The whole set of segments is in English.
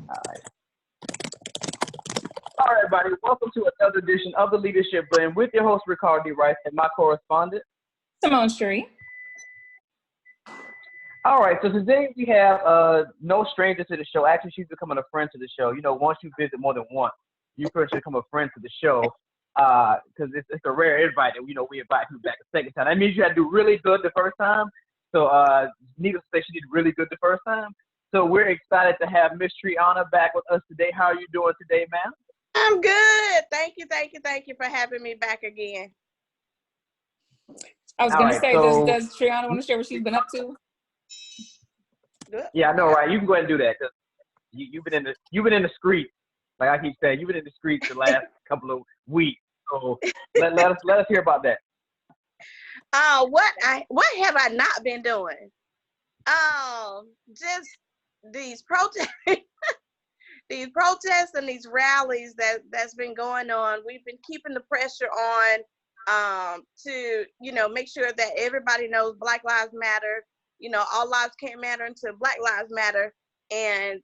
All right. All right, everybody. Welcome to another edition of the Leadership Blend with your host, Ricardo D. Rice, and my correspondent, Simone Sheree. All right, so today we have no stranger to the show. Actually, she's becoming a friend to the show. You know, once you visit more than once, you pretty much become a friend to the show because it's a rare invite, and we invite you back a second time. That means you had to do really good the first time. So needless to say, she did really good the first time. So we're excited to have Miss Triana back with us today. How are you doing today, ma'am? I'm good. Thank you for having me back again. I was going to say, does Triana want to share what she's been up to? Yeah, I know, right? You can go ahead and do that because you've been in the streets, like I keep saying. You've been in the streets the last couple of weeks. So let us hear about that. What have I not been doing? Just these protests. These protests and these rallies that's been going on. We've been keeping the pressure on to make sure that everybody knows Black Lives Matter. All lives can't matter until Black Lives Matter, and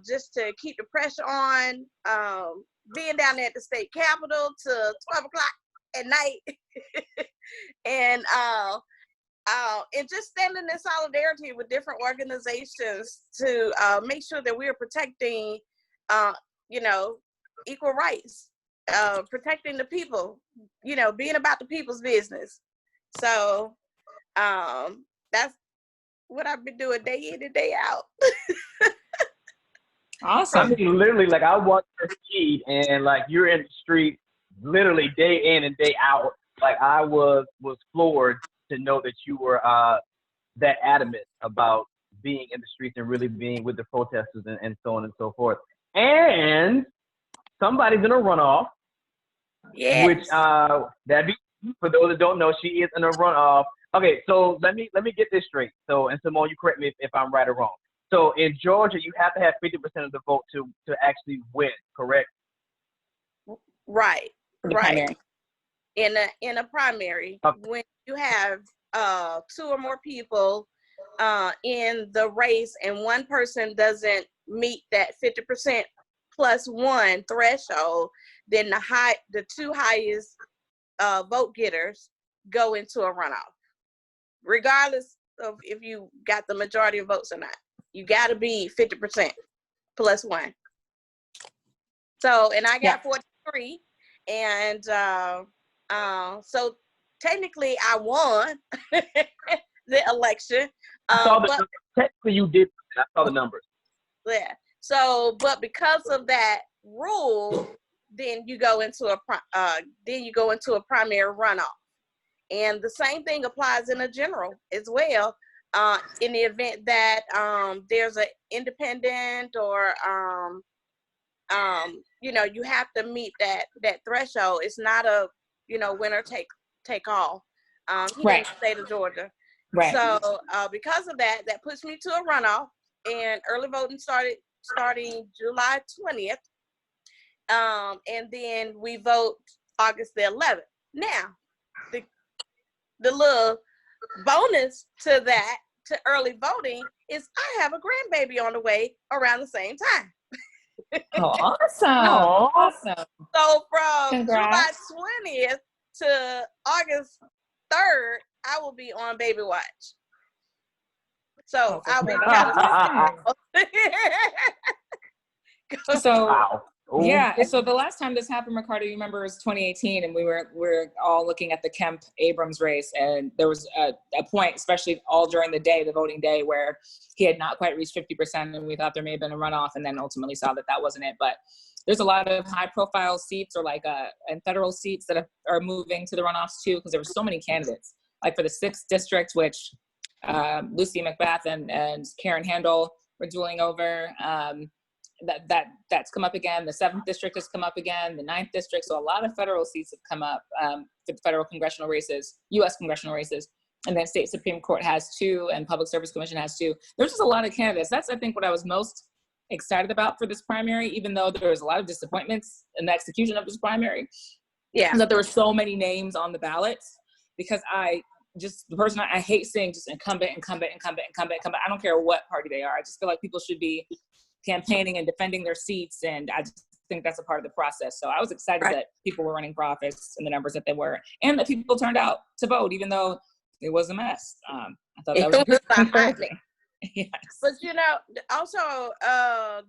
just to keep the pressure on. Being down there at the state capitol till 12 o'clock at night, and just standing in solidarity with different organizations to make sure that we are protecting equal rights, protecting the people, being about the people's business. So that's what I've been doing day in and day out. Awesome. I mean, literally, like I watch your feed and like you're in the street literally day in and day out. Like I was floored to know that you were that adamant about being in the streets and really being with the protesters and so on and so forth. And somebody's in a runoff. Yes. Which that'd be, for those that don't know, she is in a runoff. Okay, so let me get this straight. So, and Simone, you correct me if I'm right or wrong. So in Georgia, you have to have 50% of the vote to actually win, correct? Right. Primary. In a primary, when you have two or more people in the race and one person doesn't meet that 50% plus one threshold, then the two highest vote getters go into a runoff, regardless of if you got the majority of votes or not. You got to be 50% plus one. So, and I got 43, and so technically I won the election. Technically you did. I saw the numbers. Yeah. So, but because of that rule, then you go into a primary runoff, and the same thing applies in a general as well. In the event that there's an independent or you have to meet that threshold. It's not a winner take all. Here in the state of Georgia. Right. So because of that puts me to a runoff, and early voting starting July 20th. And then we vote August the 11th. Now, the little bonus to that, to early voting, is I have a grandbaby on the way around the same time. Oh, awesome. So from Congrats. July 20th to August 3rd, I will be on baby watch. So I'll be So yeah, so the last time this happened, Ricardo, you remember, it was 2018, and we're all looking at the Kemp Abrams race, and there was a point, especially all during the day, the voting day, where he had not quite reached 50%, and we thought there may have been a runoff, and then ultimately saw that wasn't it. But there's a lot of high-profile seats, or and federal seats that are moving to the runoffs too, because there were so many candidates. Like for the 6th district, which Lucy McBath and Karen Handel were dueling over. That's come up again. The 7th district has come up again. The 9th district. So a lot of federal seats have come up for the federal congressional races, U.S. congressional races. And then state Supreme Court has 2, and Public Service Commission has 2. There's just a lot of candidates. That's, I think, what I was most excited about for this primary, even though there was a lot of disappointments in the execution of this primary. Yeah. That there were so many names on the ballots, because I hate seeing just incumbent. I don't care what party they are. I just feel like people should be campaigning and defending their seats. And I just think that's a part of the process. So I was excited that people were running for office in the numbers that they were, and that people turned out to vote, even though it was a mess. I thought that was encouraging. Yes. But also,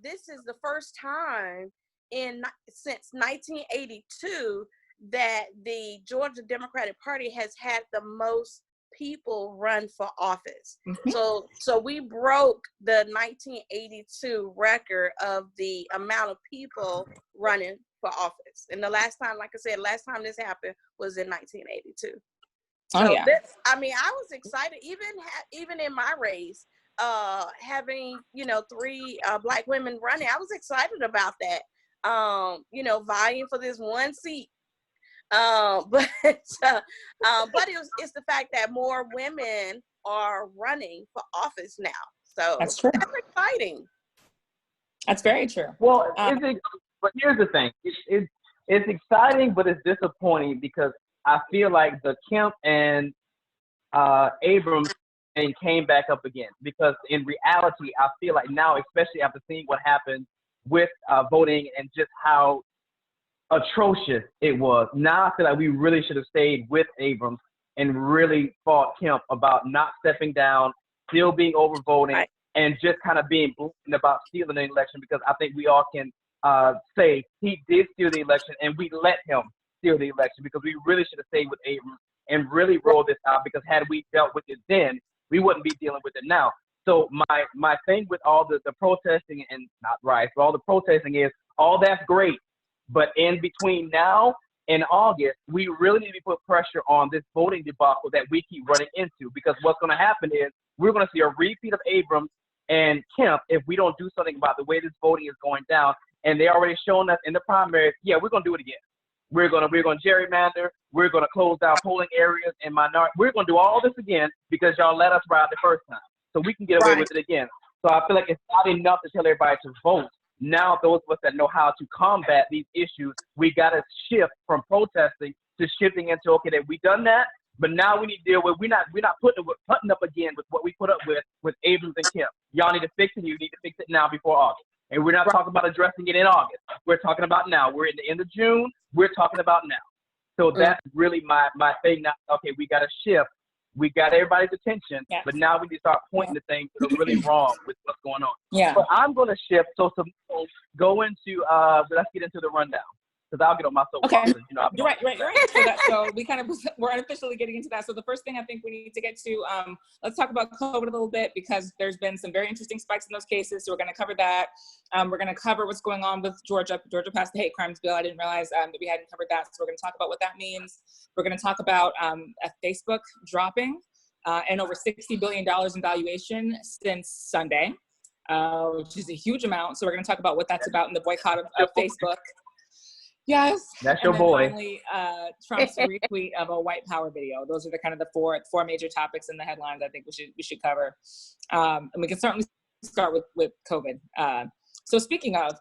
this is the first time since 1982 that the Georgia Democratic Party has had the most people run for office. So we broke the 1982 record of the amount of people running for office. And the last time, like I said, this happened was in 1982. So I was excited, even in my race, having 3 Black women running. I was excited about that. Vying for this one seat. But it's the fact that more women are running for office now. So that's true. That's exciting. That's very true. Well, but here's the thing. It's exciting, but it's disappointing because I feel like the Kemp and Abrams thing came back up again. Because in reality, I feel like now, especially after seeing what happened with voting and just how atrocious it was. Now I feel like we really should have stayed with Abrams and really fought Kemp about not stepping down, still being overvoting, and just kind of being blatant about stealing the election, because I think we all can say he did steal the election and we let him steal the election, because we really should have stayed with Abrams and really rolled this out, because had we dealt with it then, we wouldn't be dealing with it now. So my thing with all the protesting, and not riots, but all the protesting is, all that's great. But in between now and August, we really need to put pressure on this voting debacle that we keep running into, because what's going to happen is we're going to see a repeat of Abrams and Kemp if we don't do something about the way this voting is going down. And they already shown us in the primaries, yeah, we're going to do it again. We're going to gerrymander. We're going to close down polling areas and minority. We're going to do all this again because y'all let us ride the first time, so we can get away with it again. So I feel like it's not enough to tell everybody to vote. Now, those of us that know how to combat these issues, we got to shift from protesting to shifting into, okay, that we done that, but now we need to deal with, we're not putting up again with what we put up with Abrams and Kemp. Y'all need to fix it. You need to fix it now before August. And we're not talking about addressing it in August. We're talking about now. We're in the end of June. We're talking about now. So that's really my thing now. Okay, we got to shift. We got everybody's attention, but now we need to start pointing to things that are really wrong with what's going on. Yeah. But I'm going to shift. So go into, let's get into the rundown, because I'll get on my soapbox. Okay. Right. So we're unofficially getting into that. So the first thing I think we need to get to, let's talk about COVID a little bit, because there's been some very interesting spikes in those cases. So we're going to cover that. We're going to cover what's going on with Georgia. Georgia passed the hate crimes bill. I didn't realize that we hadn't covered that. So we're going to talk about what that means. We're going to talk about Facebook dropping and over $60 billion in valuation since Sunday, which is a huge amount. So we're going to talk about what that's about in the boycott of Facebook. Yes. That's your boy. Finally, Trump's retweet of a white power video. Those are the kind of the four major topics in the headlines I think we should cover. And we can certainly start with COVID. So speaking of,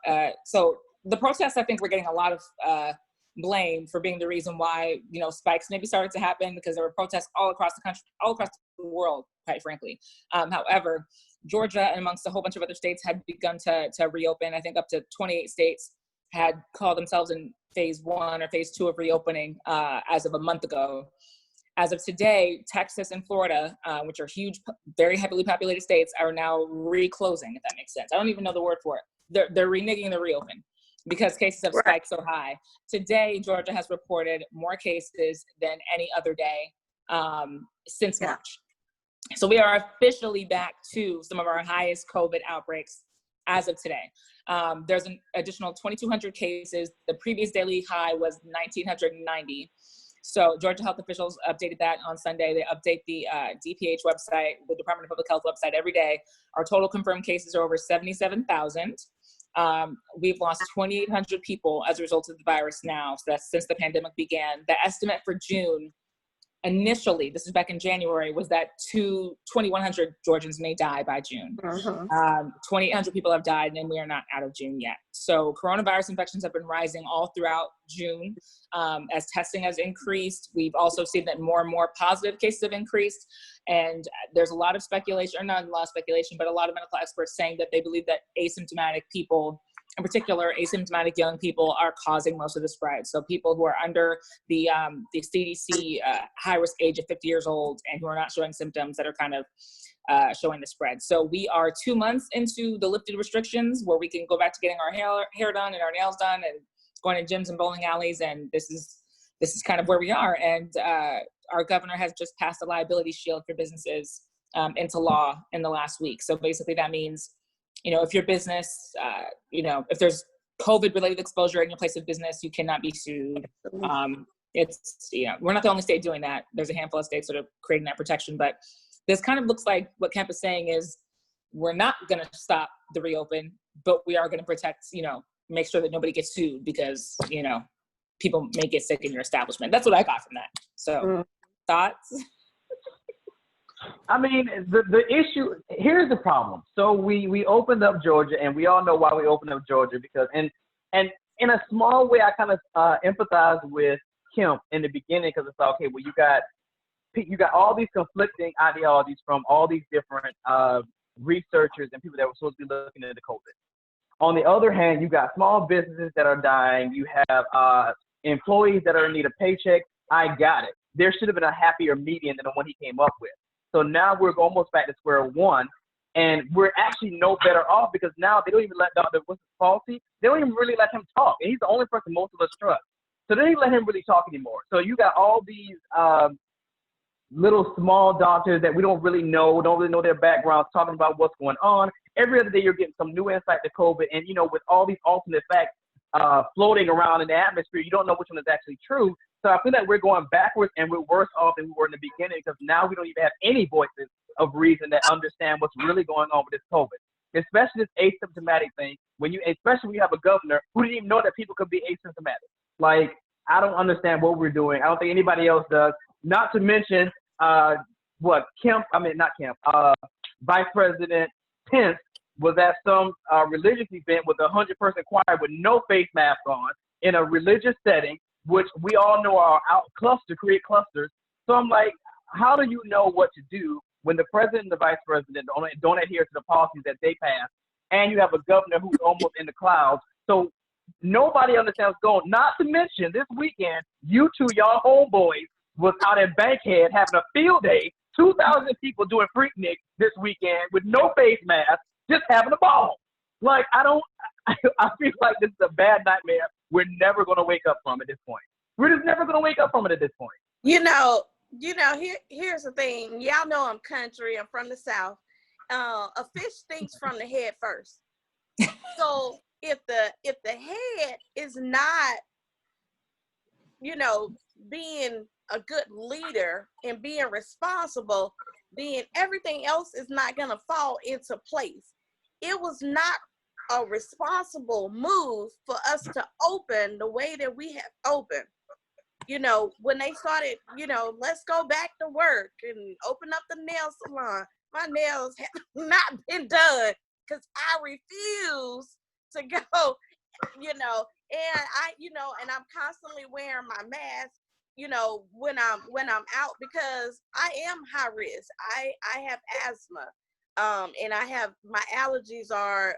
so the protests, I think we're getting a lot of blame for being the reason why, spikes maybe started to happen, because there were protests all across the country, all across the world, quite frankly. However, Georgia and amongst a whole bunch of other states had begun to reopen. I think up to 28 states had called themselves in phase 1 or phase 2 of reopening as of a month ago. As of today, Texas and Florida, which are huge, very heavily populated states, are now reclosing, if that makes sense. I don't even know the word for it. They're reneging the reopen because cases have spiked so high. Today, Georgia has reported more cases than any other day since March. So we are officially back to some of our highest COVID outbreaks as of today. There's an additional 2,200 cases. The previous daily high was 1,990. So Georgia health officials updated that on Sunday. They update the DPH website, the Department of Public Health website, every day. Our total confirmed cases are over 77,000. We've lost 2,800 people as a result of the virus now. So that's since the pandemic began. The estimate for June initially, this is back in January, was that 2,100 Georgians may die by June. 2,800 people have died, and we are not out of June yet. So coronavirus infections have been rising all throughout June as testing has increased. We've also seen that more and more positive cases have increased. And there's a lot of speculation, or not a lot of speculation, but a lot of medical experts saying that they believe that asymptomatic people, in particular, asymptomatic young people, are causing most of the spread. So people who are under the CDC high-risk age of 50 years old and who are not showing symptoms that are kind of showing the spread. So we are 2 months into the lifted restrictions where we can go back to getting our hair done and our nails done and going to gyms and bowling alleys. And this is kind of where we are. And our governor has just passed a liability shield for businesses into law in the last week. So basically that means, if your business, if there's COVID-related exposure in your place of business, you cannot be sued. We're not the only state doing that. There's a handful of states that are creating that protection, but this kind of looks like what Kemp is saying is we're not going to stop the reopen, but we are going to protect, make sure that nobody gets sued because, people may get sick in your establishment. That's what I got from that. So thoughts? I mean, the issue, here's the problem. So we opened up Georgia, and we all know why we opened up Georgia, because, and in a small way, I kind of empathize with Kemp in the beginning, because it's like, okay, well, you got all these conflicting ideologies from all these different researchers and people that were supposed to be looking into COVID. On the other hand, you got small businesses that are dying. You have employees that are in need of paychecks. I got it. There should have been a happier median than the one he came up with. So now we're almost back to square one, and we're actually no better off, because now they don't even let Dr. Fauci, they don't even really let him talk. And he's the only person most of us trust. So they don't even let him really talk anymore. So you got all these little small doctors that we don't really know their backgrounds, talking about what's going on. Every other day you're getting some new insight to COVID. And, with all these alternate facts floating around in the atmosphere, you don't know which one is actually true. So I feel like we're going backwards, and we're worse off than we were in the beginning, because now we don't even have any voices of reason that understand what's really going on with this COVID, especially this asymptomatic thing. Especially when you have a governor who didn't even know that people could be asymptomatic. Like, I don't understand what we're doing. I don't think anybody else does. Not to mention Vice President Pence was at some religious event with a 100-person choir with no face mask on in a religious setting, which we all know are create clusters. So I'm like, how do you know what to do when the president and the vice president don't adhere to the policies that they pass, and you have a governor who's almost in the clouds? So nobody understands what's going. Not to mention this weekend, y'all homeboys was out at Bankhead having a field day, 2,000 people doing Freaknik this weekend with no face mask, just having a ball. Like, I feel like this is a bad nightmare we're never going to wake up from at this point. We're just never going to wake up from it at this point. Here's the thing. Y'all know I'm country. I'm from the South. A fish thinks from the head first. So if the head is not, being a good leader and being responsible, then everything else is not going to fall into place. It was not a responsible move for us to open the way that we have opened. When they started, let's go back to work and open up the nail salon. My nails have not been done because I refuse to go, and I'm constantly wearing my mask, when I'm out, because I am high risk. I have asthma, and my allergies are,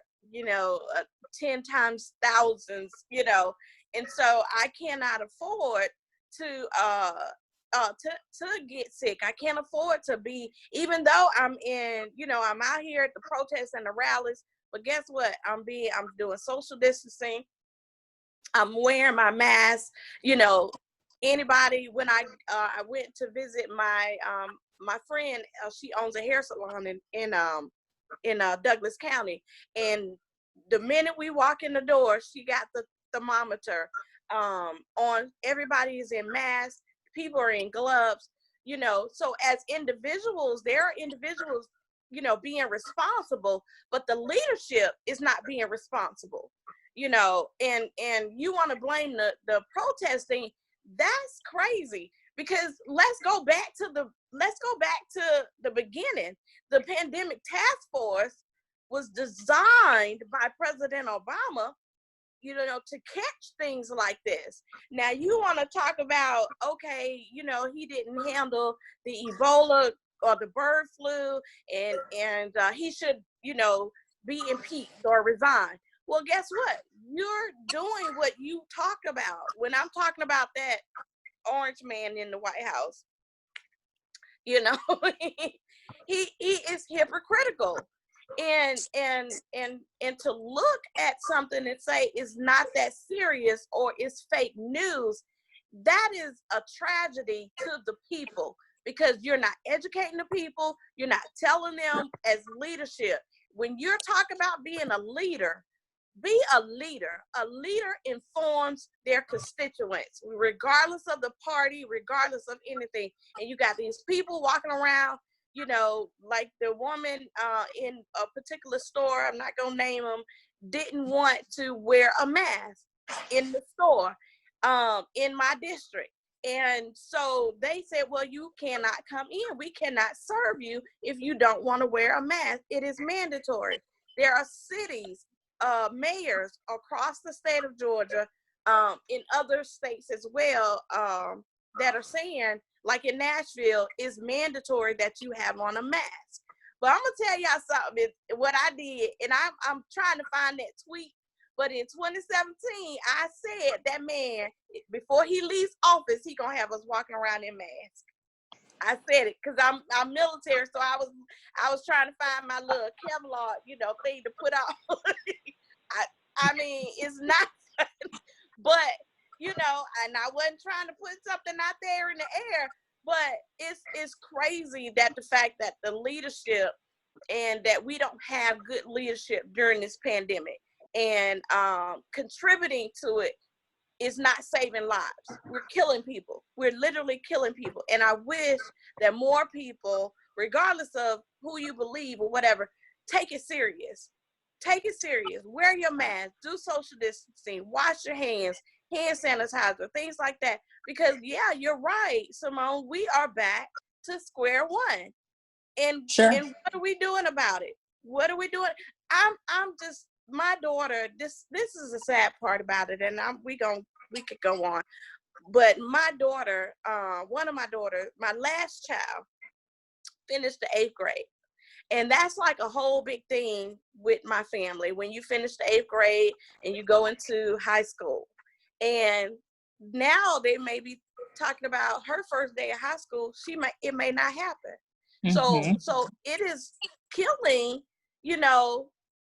10 times thousands, and so I cannot afford to get sick. I can't afford to be, even though I'm I'm out here at the protests and the rallies, but guess what? I'm doing social distancing. I'm wearing my mask, anybody, when I went to visit my friend, she owns a hair salon in Douglas County, and the minute we walk in the door, she got the thermometer on. Everybody is in masks, people are in gloves, so as individuals, there are individuals, being responsible, but the leadership is not being responsible, and you want to blame the protesting. That's crazy, Because let's go back to the beginning. The pandemic task force was designed by President Obama, to catch things like this. Now you want to talk about, okay, he didn't handle the Ebola or the bird flu, and he should, be impeached or resign. Well, guess what? You're doing what you talk about. When I'm talking about that orange man in the White House, he is hypocritical. And to look at something and say it's not that serious or it's fake news, that is a tragedy to the people, because you're not educating the people, you're not telling them as leadership. When you're talking about being a leader, be a leader. A leader informs their constituents, regardless of the party, regardless of anything. And you got these people walking around, like the woman in a particular store, I'm not gonna name them, didn't want to wear a mask in the store in my district. And so they said, well, you cannot come in. We cannot serve you if you don't want to wear a mask. It is mandatory. There are cities, mayors across the state of Georgia, in other states as well, that are saying, like in Nashville, it's mandatory that you have on a mask. But I'm gonna tell y'all something. What I did, and I'm trying to find that tweet. But in 2017, I said that man, before he leaves office, he gonna have us walking around in masks. I said it because I'm military, so I was trying to find my little Kevlar, thing to put on. I mean, it's not, but and I wasn't trying to put something out there in the air, but it's crazy that the fact that the leadership, and that we don't have good leadership during this pandemic, and contributing to it is not saving lives. We're killing people. We're literally killing people. And I wish that more people, regardless of who you believe or whatever, take it serious. Take it serious. Wear your mask. Do social distancing. Wash your hands. Hand sanitizer. Things like that. Because, yeah, you're right, Simone. We are back to square one. And, sure. And what are we doing about it? What are we doing? I'm just, my daughter, this is the sad part about it, and we could go on. But my daughter, one of my daughters, my last child, finished the 8th grade. And that's like a whole big thing with my family. When you finish the 8th grade and you go into high school. And now they may be talking about her first day of high school. It may not happen. Mm-hmm. So it is killing,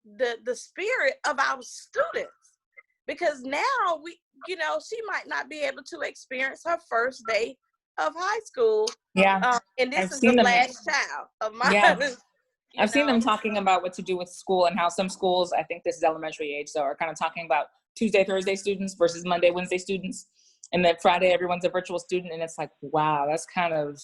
the spirit of our students, because now she might not be able to experience her first day of high school. Yeah. And this is the last child of mine. Yeah. I've seen them talking about what to do with school, and how some schools, I think this is elementary age, so are kind of talking about Tuesday, Thursday students versus Monday, Wednesday students. And then Friday, everyone's a virtual student. And it's like, wow, that's kind of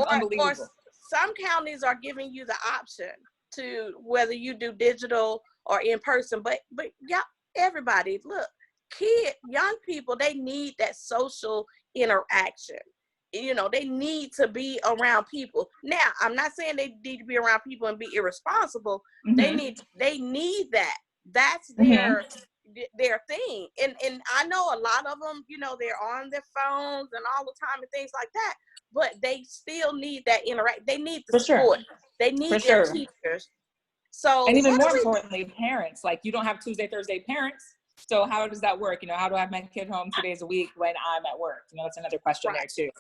unbelievable. Or some counties are giving you the option to whether you do digital or in person. But yeah, everybody, look, young people, they need that social interaction. They need to be around people. Now, I'm not saying they need to be around people and be irresponsible. Mm-hmm. They need that. That's their thing. And I know a lot of them, they're on their phones and all the time and things like that, but they still need that interact. They need the support. Sure. They need their teachers. So, and even more importantly, parents. Like, you don't have Tuesday, Thursday parents. So how does that work? How do I have my kid home 2 days a week when I'm at work? That's another question there too.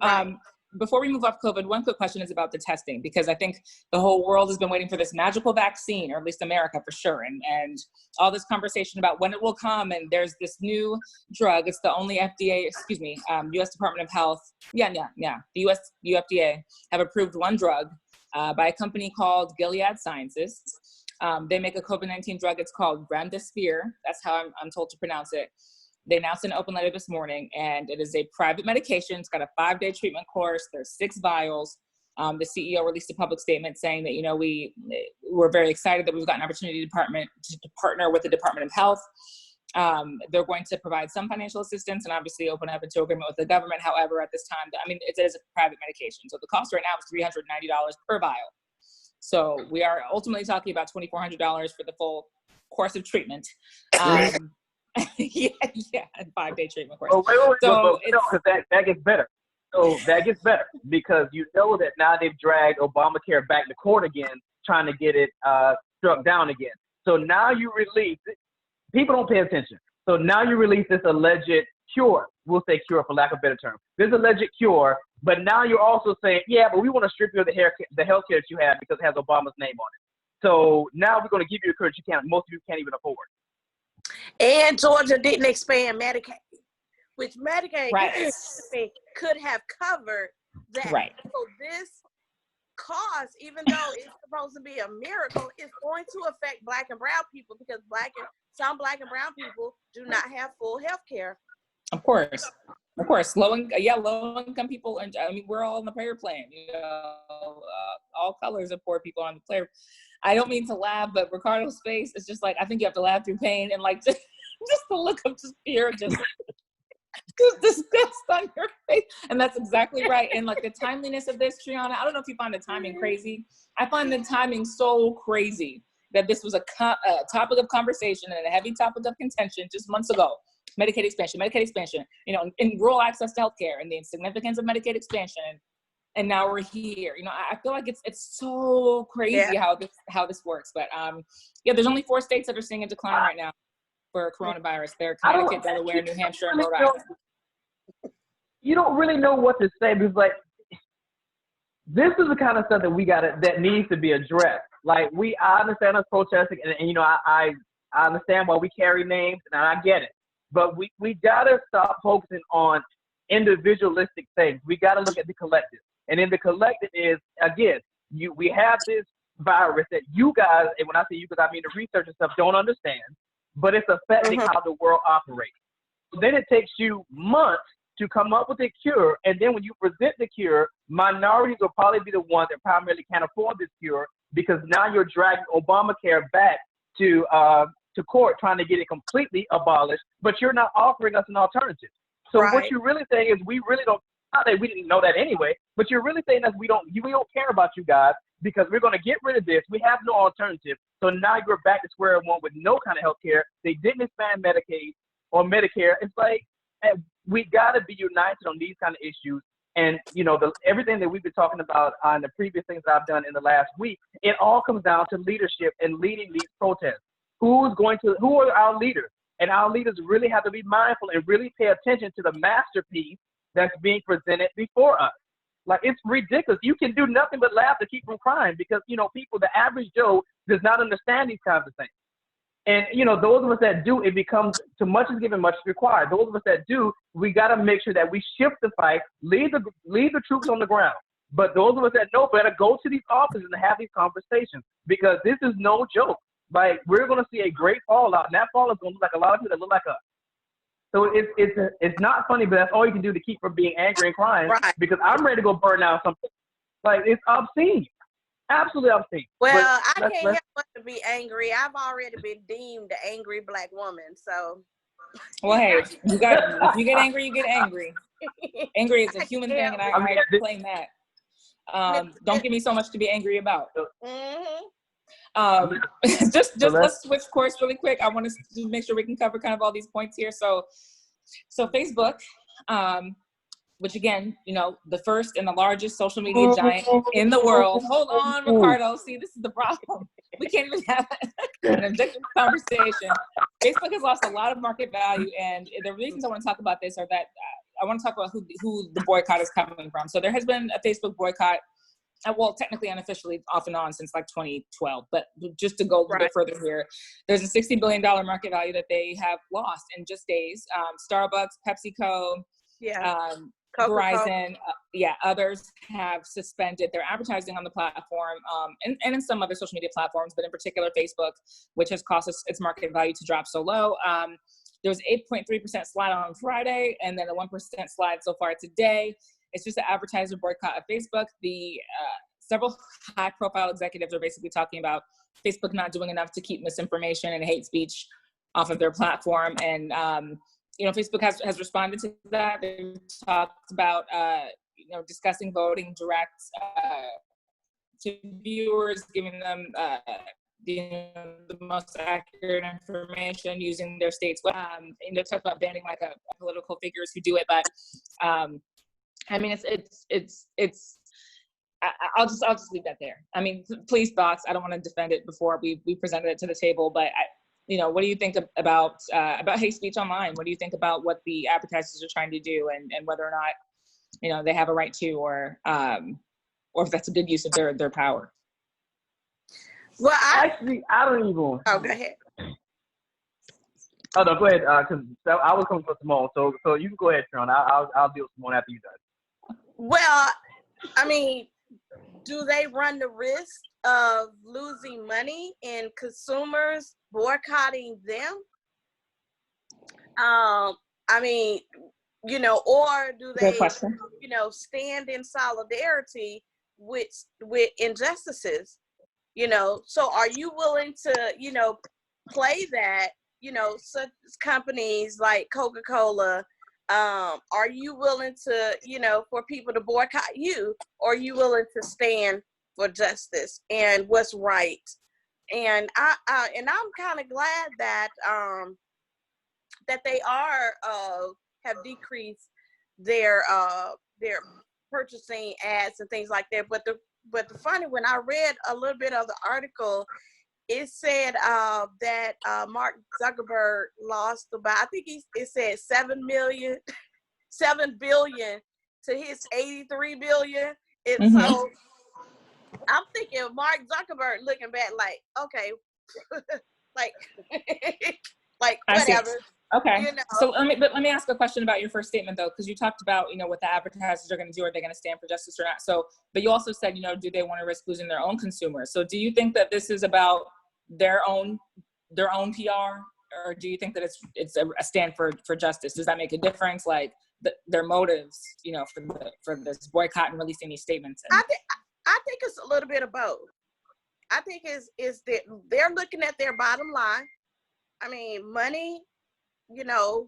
Right. Before we move off COVID, one quick question is about the testing, because I think the whole world has been waiting for this magical vaccine, or at least America for sure. And all this conversation about when it will come. And there's this new drug. It's the only U.S. Department of Health. Yeah. The UFDA have approved one drug by a company called Gilead Sciences. They make a COVID-19 drug. It's called remdesivir. That's how I'm told to pronounce it. They announced an open letter this morning, and it is a private medication. It's got a 5-day treatment course. There's 6 vials. The CEO released a public statement saying that, we're very excited that we've got an opportunity to partner with the Department of Health. They're going to provide some financial assistance and obviously open up into agreement with the government. However, at this time, I mean, it is a private medication. So the cost right now is $390 per vial. So we are ultimately talking about $2,400 for the full course of treatment. Yeah, 5-day treatment course. Oh, wait, so because that gets better. So that gets better because you know that now they've dragged Obamacare back to court again, trying to get it struck down again. So now you release it. People don't pay attention. So now you release this alleged cure. We'll say cure for lack of a better term. This alleged cure, but now you're also saying, yeah, but we want to strip you of the health care that you have because it has Obama's name on it. So now we're going to give you a cure that most of you can't even afford. And Georgia didn't expand Medicaid, which Medicaid could have covered that. Right. So this cost, even though it's supposed to be a miracle, is going to affect Black and brown people because some Black and brown people do not have full health care. Of course. Low income people, and I mean, we're all on the prayer plan. You know, all colors of poor people on the prayer. I don't mean to laugh, but Ricardo's face is just like, I think you have to laugh through pain, and like just the look of just fear, just disgust on your face. And that's exactly right. And like the timeliness of this, Triana, I don't know if you find the timing crazy. I find the timing so crazy that this was a topic of conversation and a heavy topic of contention just months ago. Medicaid expansion, you know, in rural access to healthcare and the significance of Medicaid expansion. And now we're here. You know, I feel like it's so crazy how this works. But there's only 4 states that are seeing a decline right now for coronavirus. They're Connecticut, Delaware, New Hampshire, and Rhode Island. You don't really know what to say because, like, this is the kind of stuff that needs to be addressed. Like, I understand us protesting, and you know, I understand why we carry names, and I get it. But we gotta stop focusing on individualistic things. We gotta look at the collective, and in the collective is, again, we have this virus that you guys, and when I say you guys, I mean the research and stuff, don't understand, but it's affecting how the world operates. So then it takes you months to come up with a cure, and then when you present the cure, minorities will probably be the ones that primarily can't afford this cure because now you're dragging Obamacare back to court trying to get it completely abolished, but you're not offering us an alternative. So what you're really saying is we really don't, not that we didn't know that anyway, but you're really saying that we don't care about you guys because we're going to get rid of this. We have no alternative. So now you're back to square one with no kind of health care. They didn't expand Medicaid or Medicare. It's like, we got to be united on these kind of issues. And, you know, everything that we've been talking about on the previous things that I've done in the last week, it all comes down to leadership and leading these protests. Who are our leaders? And our leaders really have to be mindful and really pay attention to the masterpiece that's being presented before us. Like, it's ridiculous. You can do nothing but laugh to keep from crying because, you know, the average Joe does not understand these kinds of things. And, you know, those of us that do, it becomes too much is given, much is required. Those of us that do, we got to make sure that we shift the fight, leave the troops on the ground. But those of us that know better, go to these offices and have these conversations because this is no joke. Like, we're going to see a great fallout, and that fallout is going to look like a lot of people that look like us. So it's not funny, but that's all you can do to keep from being angry and crying because I'm ready to go burn down something. Like, it's obscene. Absolutely obscene. Well, I can't help but to be angry. I've already been deemed the angry Black woman, so. Well, hey, if you get angry, you get angry. Angry is a human thing, and I claim that. Don't give me so much to be angry about. Let's switch course really quick. I want to make sure we can cover kind of all these points here. So Facebook, which again, you know, the first and the largest social media giant in the world. Hold on, Ricardo. See, this is the problem. We can't even have an objective conversation. Facebook has lost a lot of market value, and the reasons I want to talk about this are that I want to talk about who the boycott is coming from. So there has been a Facebook boycott. Well, technically unofficially off and on since like 2012, but just to go a bit further here, there's a $60 billion market value that they have lost in just days. Starbucks, PepsiCo, Verizon, others have suspended their advertising on the platform and in some other social media platforms, but in particular Facebook, which has caused its market value to drop so low. There was 8.3% slide on Friday, and then a 1% slide so far today. It's just an advertiser boycott of Facebook. Several high-profile executives are basically talking about Facebook not doing enough to keep misinformation and hate speech off of their platform. And, you know, Facebook has responded to that. They've talked about, you know, discussing voting direct to viewers, giving them you know, the most accurate information using their state's and they talk about banning like a political figures who do it, but I mean it's I'll just leave that there. I mean, please, thoughts. I don't want to defend it before we presented it to the table, but you know, what do you think about hate speech online? What do you think about what the advertisers are trying to do, and whether or not, you know, they have a right to, or if that's a good use of their power? Well, I don't even. Oh, go ahead. Oh no, go ahead. Because I was coming for Simone, so you can go ahead, Triana. I'll deal with Simone after you guys. Well, I mean, do they run the risk of losing money and consumers boycotting them? I mean, you know, or do they, you know, stand in solidarity with injustices? You know, so are you willing to, you know, play that, you know, such companies like Coca-Cola, are you willing to, you know, for people to boycott you, or are you willing to stand for justice and what's right? And I'm kind of glad that that they have decreased their purchasing ads and things like that. But the funny, when I read a little bit of the article, it said that Mark Zuckerberg lost about, I think it said $7 billion to his 83 billion. And so I'm thinking of Mark Zuckerberg looking back like, okay, like, like whatever. Okay. You know? So let me ask a question about your first statement though, because you talked about, you know, what the advertisers are going to do. Are they going to stand for justice or not? So, but you also said, you know, do they want to risk losing their own consumers? So do you think that this is about their own PR, or do you think that it's a stand for justice? Does that make a difference? Like their motives, you know, for this boycott and releasing these statements? I think it's a little bit of both. I think is that they're looking at their bottom line. I mean, money, you know,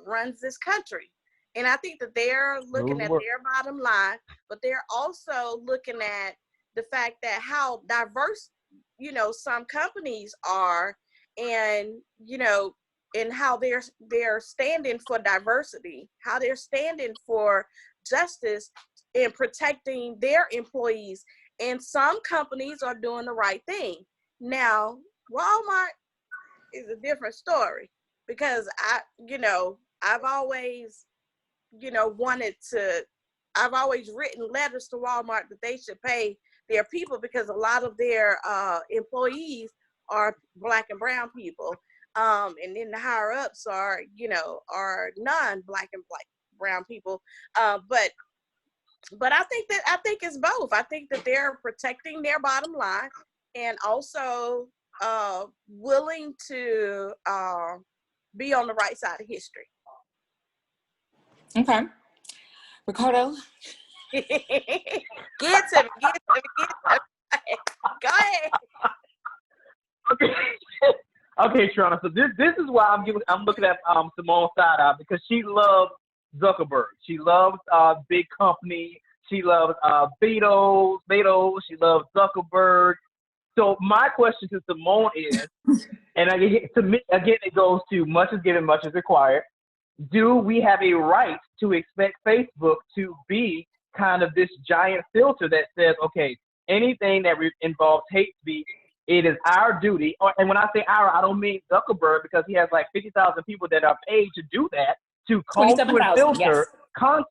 runs this country. And I think that they're looking at their bottom line, but they're also looking at the fact that how diverse, you know, some companies are, and, you know, and how they're standing for diversity, how they're standing for justice and protecting their employees. And some companies are doing the right thing. Now, Walmart is a different story, because I've always, you know, I've always written letters to Walmart that they should pay their people, because a lot of their employees are Black and brown people. And then the higher ups are, you know, are non-Black and brown people. But I think it's both. I think that they're protecting their bottom line and also willing to be on the right side of history. Okay. Ricardo? Get to me. Go ahead. Okay, Triana. So this is why I'm looking at Simone's side out, because she loves Zuckerberg. She loves big company. She loves Bezos. She loves Zuckerberg. So my question to Simone is, and again, it goes to much is given, much is required. Do we have a right to expect Facebook to be kind of this giant filter that says, okay, anything that involves hate speech, it is our duty. And when I say our, I don't mean Zuckerberg, because he has like 50,000 people that are paid to do that, to comb through and filter content.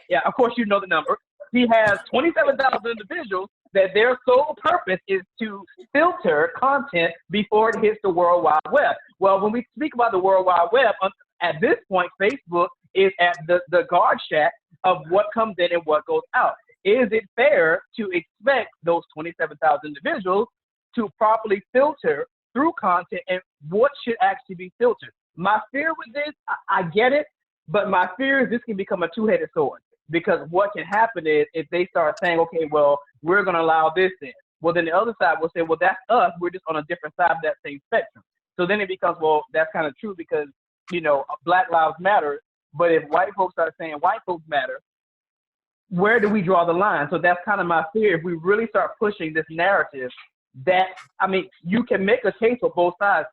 Yeah, of course you know the number. He has 27,000 individuals that their sole purpose is to filter content before it hits the World Wide Web. Well, when we speak about the World Wide Web, at this point, Facebook is at the guard shack of what comes in and what goes out. Is it fair to expect those 27,000 individuals to properly filter through content and what should actually be filtered? My fear with this, I get it, but my fear is this can become a two-headed sword, because what can happen is if they start saying, okay, well, we're going to allow this in, well, then the other side will say, well, that's us. We're just on a different side of that same spectrum. So then it becomes, well, that's kind of true because, you know, Black Lives Matter. But if white folks start saying white folks matter, where do we draw the line? So that's kind of my fear. If we really start pushing this narrative, that, I mean, you can make a case for both sides.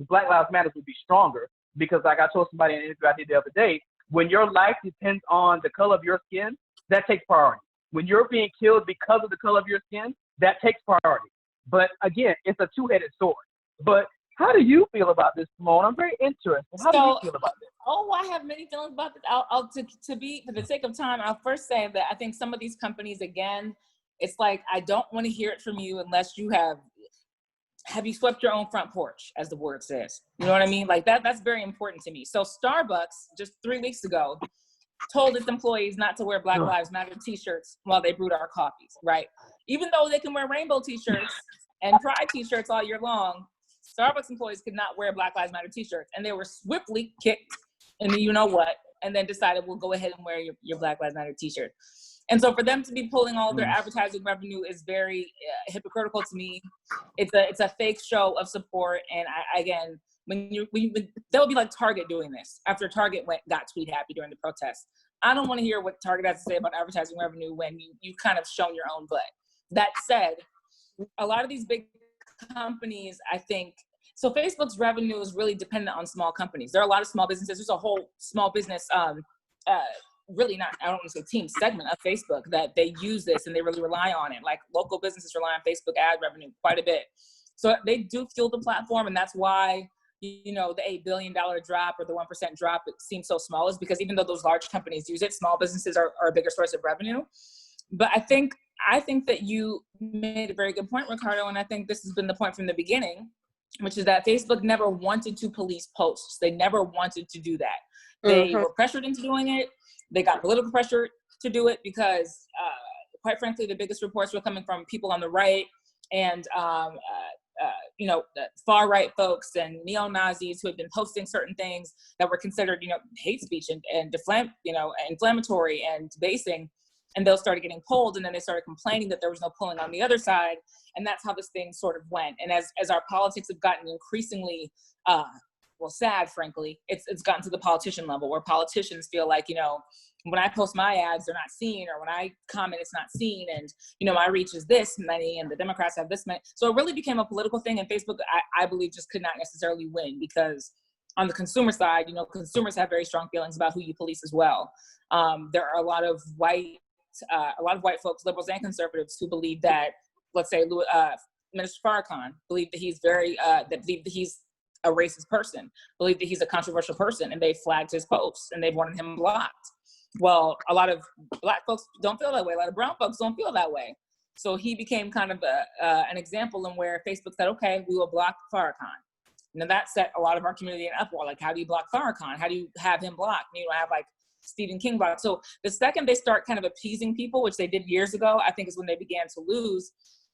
Black Lives Matter would be stronger because, like I told somebody in an interview I did the other day, when your life depends on the color of your skin, that takes priority. When you're being killed because of the color of your skin, that takes priority. But again, it's a two-headed sword. But how do you feel about this, Simone? I'm very interested. How do you feel about this? Oh, I have many feelings about this. I'll for the sake of time, I'll first say that I think some of these companies, again, it's like, I don't want to hear it from you unless you have you swept your own front porch, as the word says. You know what I mean? Like that's very important to me. So Starbucks, just 3 weeks ago, told its employees not to wear Black Lives Matter t-shirts while they brewed our coffees, right? Even though they can wear rainbow t-shirts and pride t-shirts all year long, Starbucks employees could not wear Black Lives Matter t-shirts, and they were swiftly kicked in the you-know-what, and then decided, we'll go ahead and wear your Black Lives Matter t-shirt. And so for them to be pulling all their advertising revenue is very hypocritical to me. It's a fake show of support. And again, that would be like Target doing this after Target got tweet happy during the protests. I don't want to hear what Target has to say about advertising revenue when you've kind of shown your own butt. That said, a lot of these big companies, I think, so Facebook's revenue is really dependent on small companies. There are a lot of small businesses. There's a whole small business, really not, I don't want to say team segment of Facebook that they use this and they really rely on it. Like local businesses rely on Facebook ad revenue quite a bit. So they do fuel the platform, and that's why, you know, the $8 billion drop or the 1% drop, it seems so small, is because even though those large companies use it, small businesses are a bigger source of revenue. But I think that you made a very good point, Ricardo, and I think this has been the point from the beginning, which is that Facebook never wanted to police posts. They never wanted to do that. They were pressured into doing it. They got political pressure to do it because, quite frankly, the biggest reports were coming from people on the right and, you know, far right folks and neo-Nazis who had been posting certain things that were considered, you know, hate speech and inflammatory and debasing. And those started getting pulled, and then they started complaining that there was no pulling on the other side. And that's how this thing sort of went. And as our politics have gotten increasingly, sad, frankly, it's gotten to the politician level where politicians feel like, you know, when I post my ads, they're not seen, or when I comment, it's not seen. And, you know, my reach is this many and the Democrats have this many. So it really became a political thing. And Facebook, I believe, just could not necessarily win because on the consumer side, you know, consumers have very strong feelings about who you police as well. There are a lot of white folks, liberals and conservatives, who believe that, let's say, Minister Farrakhan believe that he's believe that he's a racist person, believe that he's a controversial person, and they flagged his posts and they've wanted him blocked. Well, a lot of Black folks don't feel that way. A lot of brown folks don't feel that way. So he became kind of an example in where Facebook said, okay, we will block Farrakhan. Now that set a lot of our community in uproar. Like, how do you block Farrakhan? How do you have him blocked? You know, have like Stephen King blocked. So the second they start kind of appeasing people, which they did years ago, I think is when they began to lose.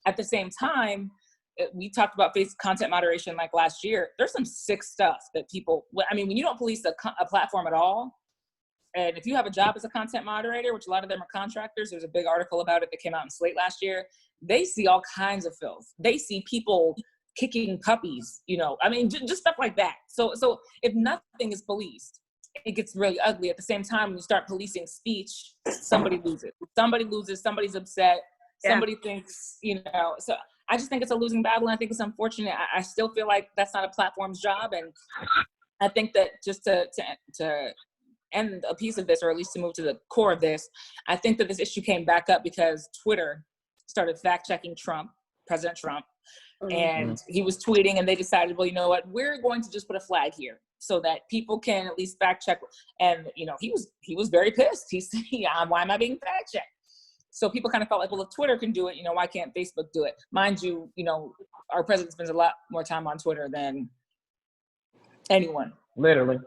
At the same time, we talked about Facebook content moderation like last year. There's some sick stuff that people, I mean, when you don't police a platform at all, and if you have a job as a content moderator, which a lot of them are contractors, there's a big article about it that came out in Slate last year, they see all kinds of filth. They see people kicking puppies, you know, I mean, just stuff like that. So if nothing is policed, it gets really ugly. At the same time, when you start policing speech, somebody loses. Somebody's upset. Yeah. Somebody thinks, you know, so I just think it's a losing battle. And I think it's unfortunate. I still feel like that's not a platform's job. And I think that just to end a piece of this, or at least to move to the core of this, I think that this issue came back up because Twitter started fact-checking President Trump. And he was tweeting, and they decided, well, you know what, we're going to just put a flag here so that people can at least fact check. And, you know, he was very pissed. He said, why am I being fact checked? So people kind of felt like, well, if Twitter can do it, you know, why can't Facebook do it? Mind you, you know, our president spends a lot more time on Twitter than anyone. Literally.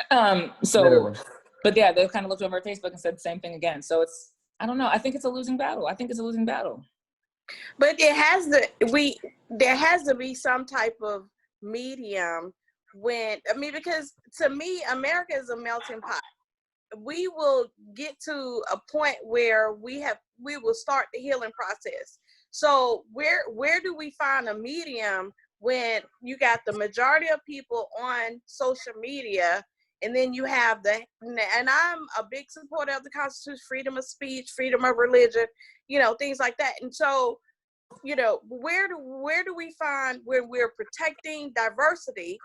Literally. But yeah, they kind of looked over at Facebook and said the same thing again. So I don't know. I think it's a losing battle. But there has to be some type of medium because to me, America is a melting pot. We will get to a point where we will start the healing process. So where do we find a medium when you got the majority of people on social media, and then you have and I'm a big supporter of the Constitution, freedom of speech, freedom of religion, things like that. And so, where do we find when we're protecting diversity,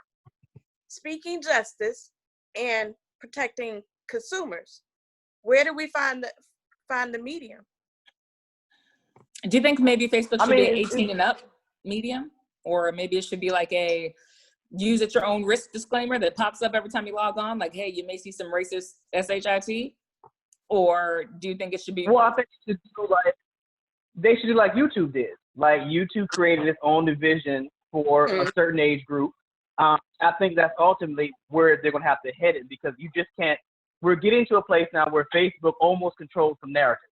speaking justice, and protecting consumers? Where do we find the medium? Do you think maybe Facebook should be an 18 and up medium? Or maybe it should be like a use at your own risk disclaimer that pops up every time you log on, like, hey, you may see some racist shit? Or do you think it should be? Well, I think they should do like YouTube did. Like YouTube created its own division for a certain age group. I think that's ultimately where they're going to have to head it, because you just can't. We're getting to a place now where Facebook almost controls the narrative.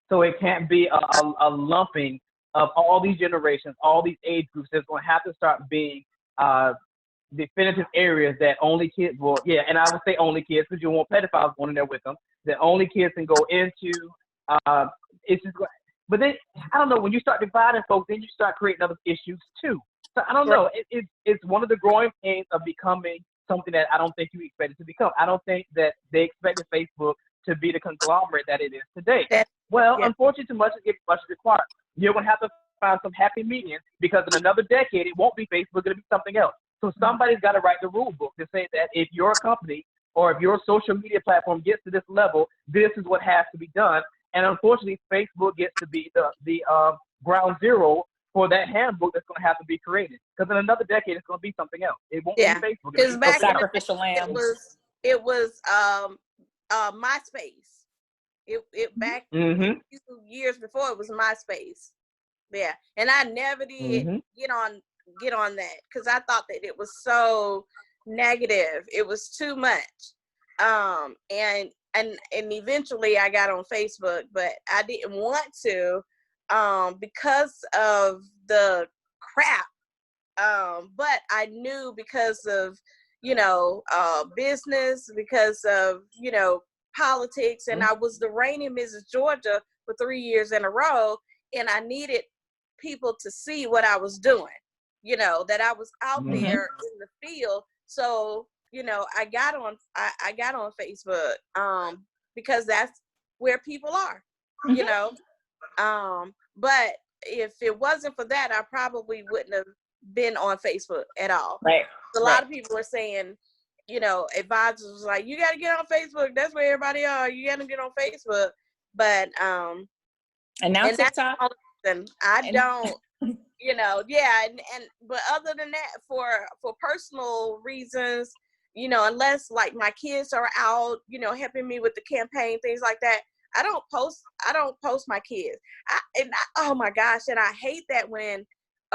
So it can't be a lumping of all these generations, all these age groups. There's going to have to start being definitive areas that only kids will, and I would say only kids, because you want pedophiles going in there with them, that only kids can go into. It's just, but then, I don't know, when you start dividing folks, then you start creating other issues too. So I don't know. It's one of the growing pains of becoming something that I don't think you expected to become. I don't think that they expected Facebook to be the conglomerate that it is today. Unfortunately, too much is required. You're going to have to find some happy medium, because in another decade, it won't be Facebook, it'll be something else. So somebody's got to write the rule book to say that if your company or if your social media platform gets to this level, this is what has to be done. And unfortunately, Facebook gets to be the ground zero for that handbook that's going to have to be created. Because in another decade, it's going to be something else. It won't be Facebook. Because back sacrificial lambs. It was MySpace. It back years before, it was MySpace. Yeah, and I never did get on that, because I thought that it was so negative. It was too much. And eventually I got on Facebook, but I didn't want to because of the crap. But I knew, because of business, because of politics, and I was the reigning Mrs. Georgia for 3 years in a row, and I needed people to see what I was doing, that I was out there in the field. So I got on Facebook because that's where people are, but if it wasn't for that, I probably wouldn't have been on Facebook at all. Right. A lot of people are saying, advisors was like, you got to get on Facebook. That's where everybody are. You got to get on Facebook. But and now TikTok. And I don't, but other than that, for personal reasons, unless like my kids are out, helping me with the campaign, things like that, I don't post my kids. Oh my gosh, and I hate that when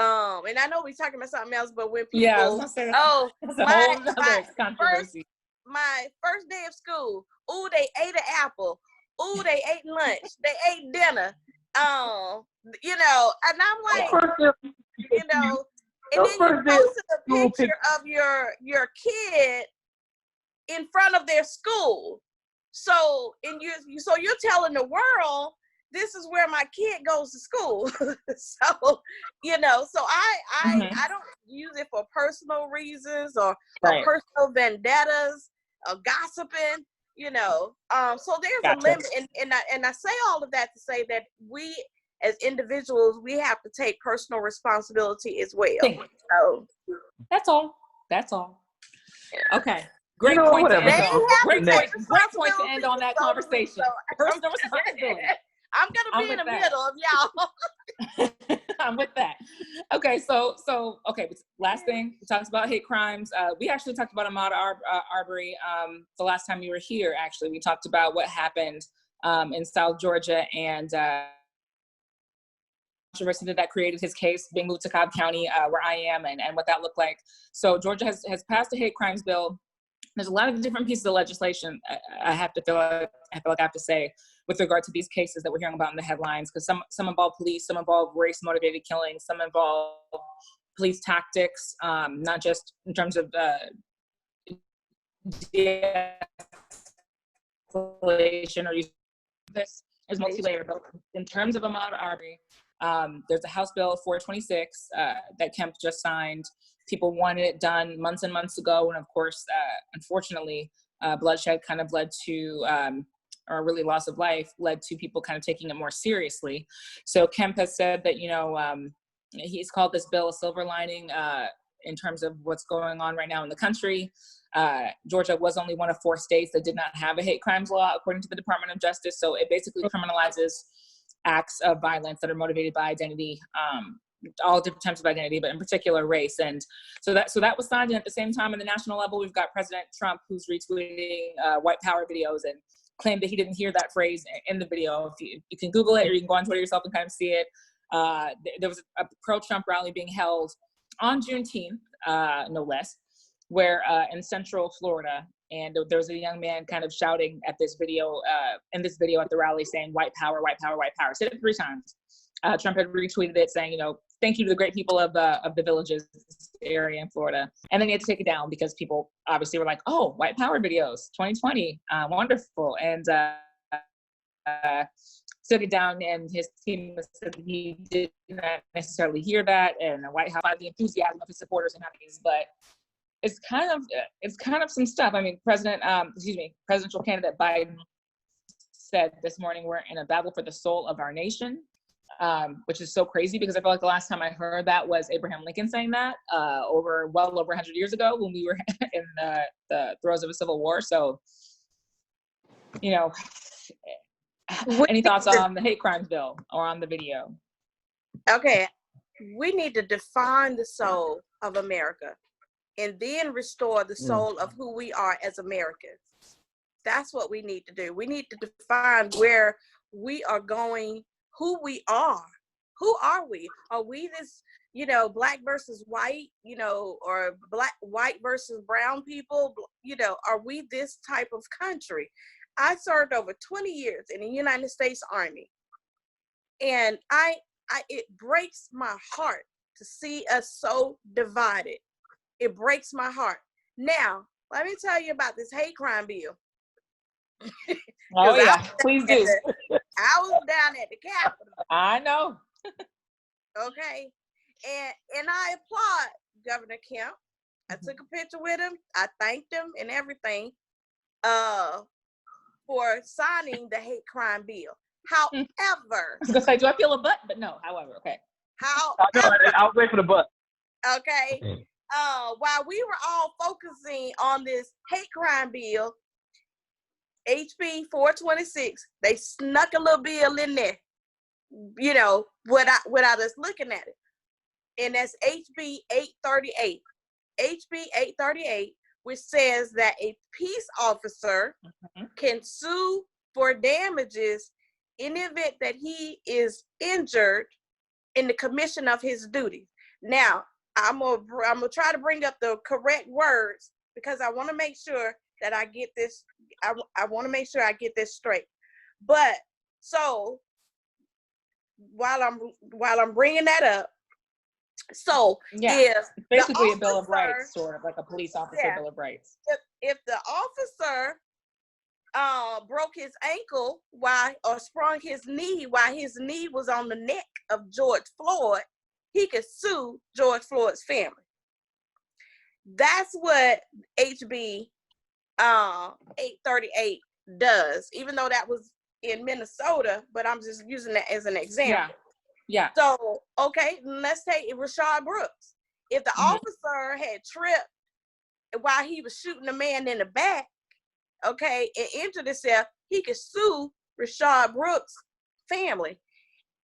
and I know we're talking about something else, but when people my first day of school, ooh, they ate an apple, ooh, they ate lunch, they ate dinner, and I'm like, and then you posted a picture of your kid in front of their school. So you're telling the world, this is where my kid goes to school. So I don't use it for personal reasons or personal vendettas or gossiping, so there's a limit. And I say all of that to say that we as individuals, we have to take personal responsibility as well. So that's all. Okay. Great point to end on that conversation. Personal responsibility. I'm gonna be in the middle of y'all. I'm with that. Okay, so last thing, we talked about hate crimes. We actually talked about Ahmaud Arbery the last time you were here. Actually, we talked about what happened in South Georgia and controversy that created his case being moved to Cobb County, where I am, and what that looked like. So Georgia has passed a hate crimes bill. There's a lot of different pieces of legislation I feel like I have to say with regard to these cases that we're hearing about in the headlines, because some involve police, some involve race-motivated killings, some involve police tactics, not just in terms of de-escalation or use. This is multi-layered, but in terms of Ahmaud Arbery, There's a House Bill 426 that Kemp just signed. People wanted it done months and months ago. And of course, unfortunately, bloodshed kind of led to, or really loss of life led to people kind of taking it more seriously. So Kemp has said that, he's called this bill a silver lining in terms of what's going on right now in the country. Georgia was only one of 4 states that did not have a hate crimes law, according to the Department of Justice. So it basically criminalizes acts of violence that are motivated by identity, all different types of identity, but in particular race. And so that was signed. And at the same time, on the national level, we've got President Trump, who's retweeting white power videos and claimed that he didn't hear that phrase in the video. If you can Google it, or you can go on Twitter yourself and kind of see it. There was a pro-Trump rally being held on Juneteenth, no less, where in Central Florida, and there was a young man kind of shouting at this video, at the rally, saying "white power, white power, white power." Said it 3 times. Trump had retweeted it, saying, "Thank you to the great people of the villages area in Florida," and then he had to take it down because people obviously were like, "Oh, white power videos, 2020, wonderful," and took it down. And his team said that he did not necessarily hear that, and the White House had the enthusiasm of his supporters and everything, but it's kind of some stuff. I mean, presidential candidate Biden said this morning, "We're in a battle for the soul of our nation," which is so crazy because I feel like the last time I heard that was Abraham Lincoln saying that well over 100 years ago when we were in the throes of a civil war. So, any thoughts on the hate crimes bill or on the video? Okay, we need to define the soul of America and then restore the soul of who we are as Americans. That's what we need to do. We need to define where we are going, who we are. Who are we? Are we this, black versus white, or white versus brown people? Are we this type of country? I served over 20 years in the United States Army. And it breaks my heart to see us so divided. It breaks my heart. Now, let me tell you about this hate crime bill. Oh yeah, please do. I was down at the Capitol. I know. Okay, and I applaud Governor Kemp. I took a picture with him. I thanked him and everything for signing the hate crime bill. However, I was gonna say, do I feel a butt? But no. However, okay. I'll wait for the butt. Okay. While we were all focusing on this hate crime bill, HB 426, they snuck a little bill in there, without us looking at it. And that's HB 838. HB 838, which says that a peace officer can sue for damages in the event that he is injured in the commission of his duties. Now, I'm gonna try to bring up the correct words because I want to make sure that I get this. I want to make sure I get this straight. But so while I'm bringing that up, so yeah, if basically a bill of rights, sort of like a police officer bill of rights. If the officer broke his ankle or sprung his knee while his knee was on the neck of George Floyd, he could sue George Floyd's family. That's what HB 838 does, even though that was in Minnesota, but I'm just using that as an example. Yeah. So, okay, let's take Rashad Brooks. If the officer had tripped while he was shooting the man in the back, okay, and injured himself, he could sue Rashad Brooks' family.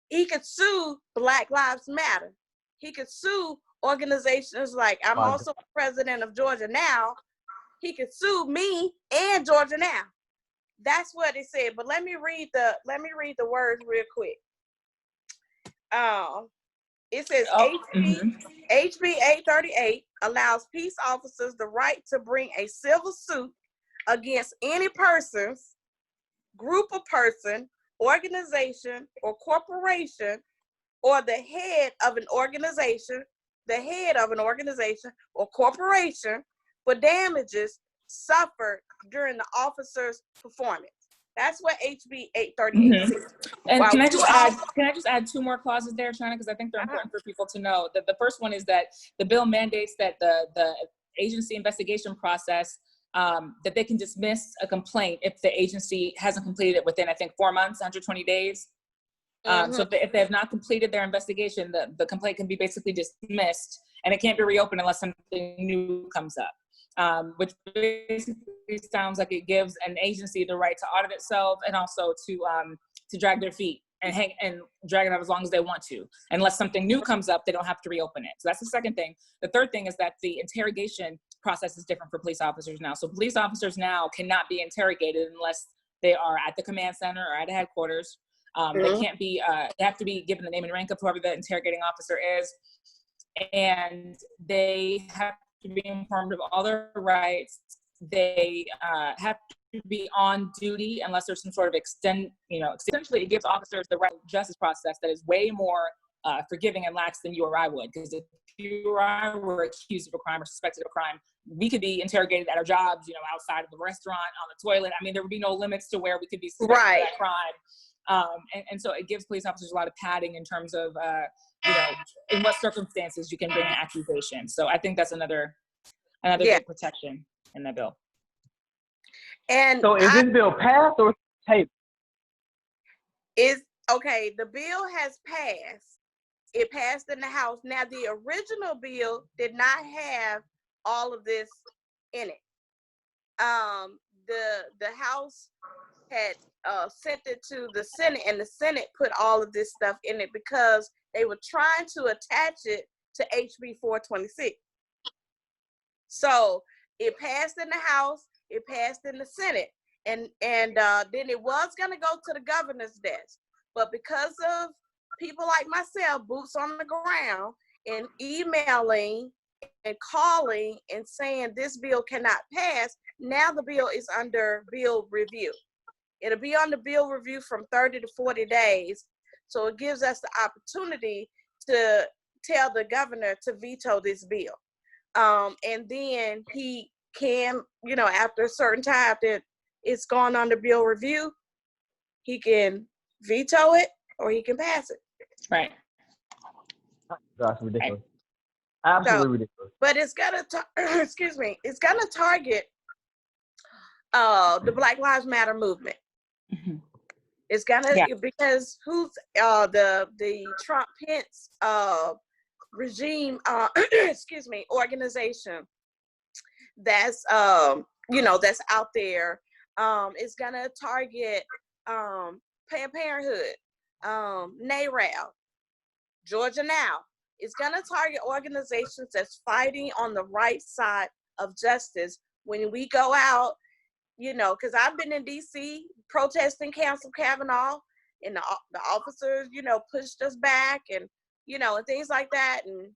He could sue Black Lives Matter. He could sue organizations like I'm also president of Georgia Now. He could sue me and Georgia Now. That's what it said. But let me read the words real quick. It says HB 838 allows peace officers the right to bring a civil suit against any person's, group of person, organization, or corporation, or the head of an organization or corporation for damages suffered during the officer's performance. That's what HB 838 says. And Wow, can I just add two more clauses there, Triana, because I think they're important for people to know. That the first one is that the bill mandates that the agency investigation process, that they can dismiss a complaint if the agency hasn't completed it within, I think, 4 months, 120 days. So if they have not completed their investigation, the complaint can be basically dismissed, and it can't be reopened unless something new comes up. Which basically sounds like it gives an agency the right to audit itself and also to drag their feet and drag it out as long as they want to. Unless something new comes up, they don't have to reopen it. So that's the second thing. The third thing is that the interrogation process is different for police officers now. So police officers now cannot be interrogated unless they are at the command center or at a headquarters. They can't be, they have to be given the name and rank of whoever the interrogating officer is. And they have to be informed of all their rights. They have to be on duty unless there's some sort of essentially it gives officers the right justice process that is way more forgiving and lax than you or I would. Because if you or I were accused of a crime or suspected of a crime, we could be interrogated at our jobs, outside of the restaurant, on the toilet. I mean, there would be no limits to where we could be suspected of that crime. And so it gives police officers a lot of padding in terms of, in what circumstances you can bring an accusation. So I think that's another big protection in the bill. And so is this bill passed or tabled? The bill has passed. It passed in the House. Now, the original bill did not have all of this in it. The House had sent it to the Senate, and the Senate put all of this stuff in it because they were trying to attach it to HB 426. So it passed in the House, it passed in the Senate, and then it was going to go to the governor's desk. But because of people like myself, boots on the ground, and emailing and calling and saying this bill cannot pass, now the bill is under bill review. It'll be on the bill review from 30 to 40 days. So it gives us the opportunity to tell the governor to veto this bill. And then he can, after a certain time that it's gone under bill review, he can veto it or he can pass it. Right. That's ridiculous. Absolutely ridiculous. But it's gonna, it's gonna target the Black Lives Matter movement. Mm-hmm. It's gonna because who's the Trump Pence regime organization that's that's out there is gonna target Planned Parenthood, NARAL, Georgia Now. It's gonna target organizations that's fighting on the right side of justice. When we go out, because I've been in DC protesting Cancel Kavanaugh, and the officers, pushed us back, and and things like that, and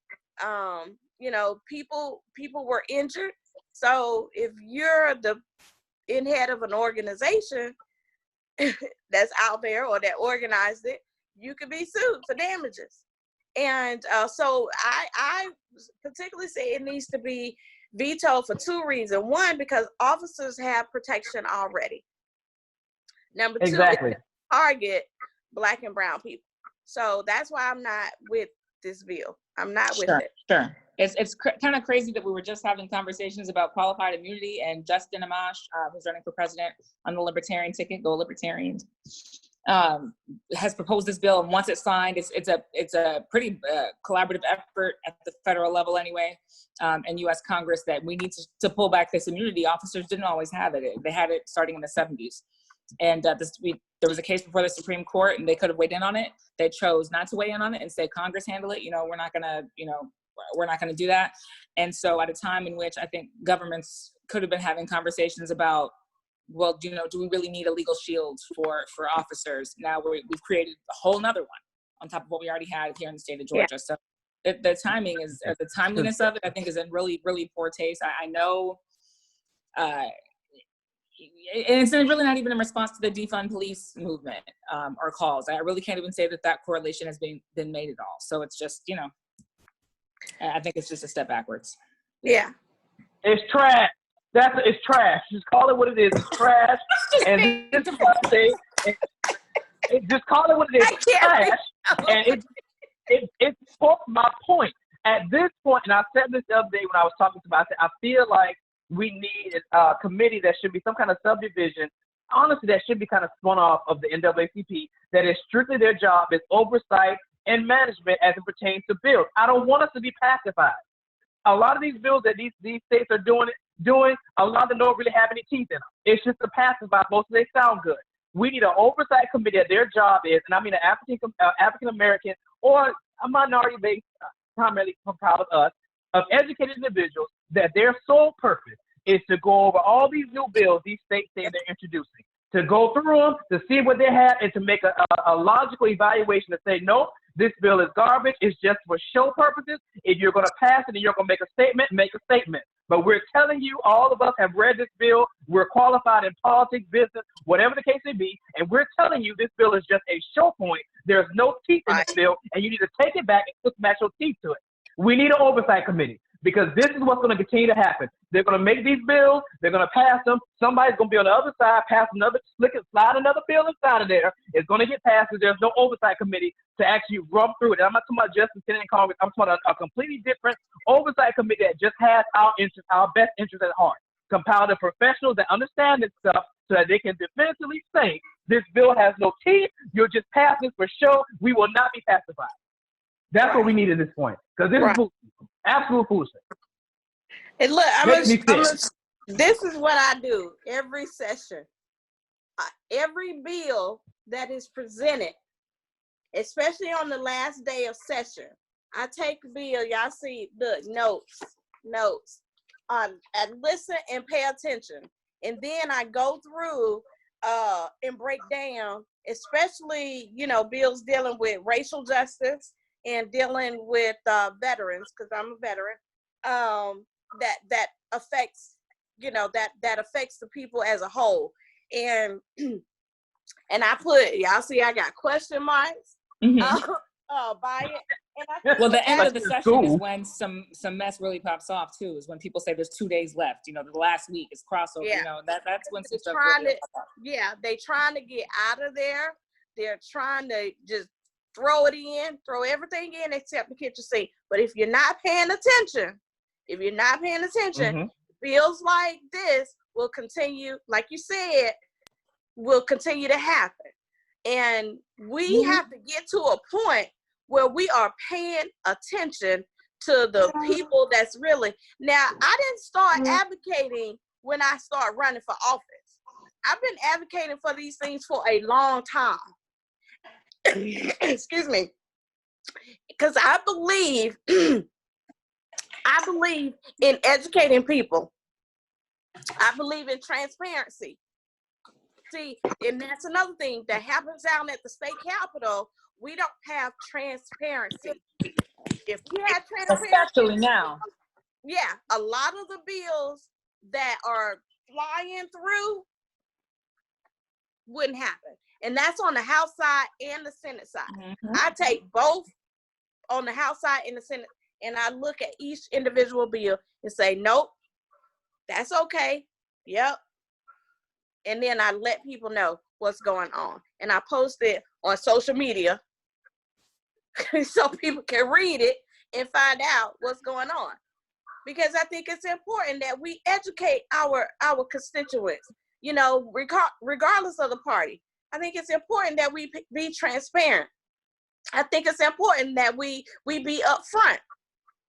people were injured. So if you're the head of an organization that's out there or that organized it, you could be sued for damages. And so I particularly say it needs to be vetoed for two reasons. One, because officers have protection already. Number two, exactly. It's target Black and brown people. So that's why I'm not with this bill. I'm not with it. Sure. It's kind of crazy that we were just having conversations about qualified immunity, and Justin Amash, who's running for president on the Libertarian ticket, Go Libertarians, has proposed this bill, and once it's signed, it's a pretty collaborative effort at the federal level anyway, and U.S. Congress, that we need to pull back this immunity. Officers didn't always have it. They had it starting in the 70s. And there was a case before the Supreme Court, and they could have weighed in on it. They chose not to weigh in on it and say, Congress handle it. We're not gonna do that. And so at a time in which I think governments could have been having conversations about, well, do we really need a legal shield for officers? Now we've created a whole nother one on top of what we already had here in the state of Georgia. Yeah. So the timing is, the timeliness of it, I think, is in really, really poor taste. I know, and it's really not even in response to the defund police movement or calls. I really can't even say that correlation has been made at all. So it's just, I think it's just a step backwards. Yeah. It's trash. It's trash. Just call it what it is. It's trash. And this is what I say. Just call it what it is. It's trash. And it supports my point. At this point, and I said this the other day when I was talking about it, I feel like we need a committee that should be some kind of subdivision. Honestly, that should be kind of spun off of the NAACP. That is strictly their job is oversight and management as it pertains to bills. I don't want us to be pacified. A lot of these bills that these states are doing, a lot of them don't really have any teeth in them. It's just to pacify. Most of them sound good. We need an oversight committee that their job is, and I mean an African American or a minority based, primarily comprised of us, of educated individuals that their sole purpose is to go over all these new bills these states say they're introducing, to go through them, to see what they have, and to make a logical evaluation to say, no, this bill is garbage. It's just for show purposes. If you're going to pass it and you're going to make a statement, make a statement. But we're telling you, all of us have read this bill. We're qualified in politics, business, whatever the case may be. And we're telling you this bill is just a show point. There's no teeth in this bill, and you need to take it back and put some actual teeth to it. We need an oversight committee because this is what's going to continue to happen. They're going to make these bills. They're going to pass them. Somebody's going to be on the other side, pass another, slide another bill inside of there. It's going to get passed because there's no oversight committee to actually run through it. And I'm not talking about Justice Kennedy and Congress. I'm talking about a completely different oversight committee that just has our interest, our best interest at heart. Compiled of professionals that understand this stuff so that they can definitively say this bill has no teeth. You're just passing for show. We will not be pacified. That's what we need at this point. Because this is foolishness. Absolute foolishness. And look, this is what I do every session. Every bill that is presented, especially on the last day of session, I take the bill, y'all see, look, notes, and listen and pay attention. And then I go through and break down, especially, bills dealing with racial justice and dealing with veterans, because I'm a veteran, that affects, that affects the people as a whole. And I put, y'all see, I got question marks by it. Well, the end of the session is when some mess really pops off too. Is when people say there's 2 days left. The last week is crossover. Yeah. That's when some stuff really they trying to get out of there. They're trying to just throw everything in except the kitchen sink. But if you're not paying attention, bills like this will continue, like you said, will continue to happen. And we have to get to a point where we are paying attention to the people that's really. Now, I didn't start advocating when I started running for office. I've been advocating for these things for a long time. Excuse me. Because I believe in educating people. I believe in transparency. See, and that's another thing that happens down at the state capitol. We don't have transparency. If we had transparency, especially now, yeah, a lot of the bills that are flying through wouldn't happen. And that's on the House side and the Senate side. Mm-hmm. I take both on the House side and the Senate, and I look at each individual bill and say, nope, that's okay. Yep. And then I let people know what's going on. And I post it on social media so people can read it and find out what's going on. Because I think it's important that we educate our constituents, regardless of the party. I think it's important that we be transparent. I think it's important that we be upfront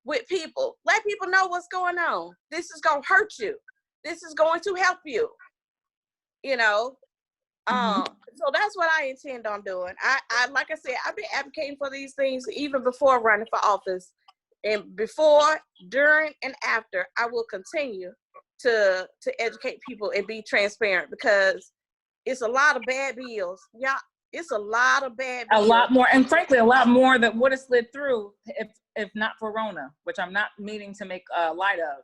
with people. Let people know what's going on. This is going to hurt you. This is going to help you. So that's what I intend on doing. I like I said, I've been advocating for these things even before running for office, and before, during, and after. I will continue to educate people and be transparent, because it's a lot of bad bills. Yeah, it's a lot of bad bills. A lot more, and frankly, a lot more that would have slid through if not for Rona, which I'm not meaning to make light of.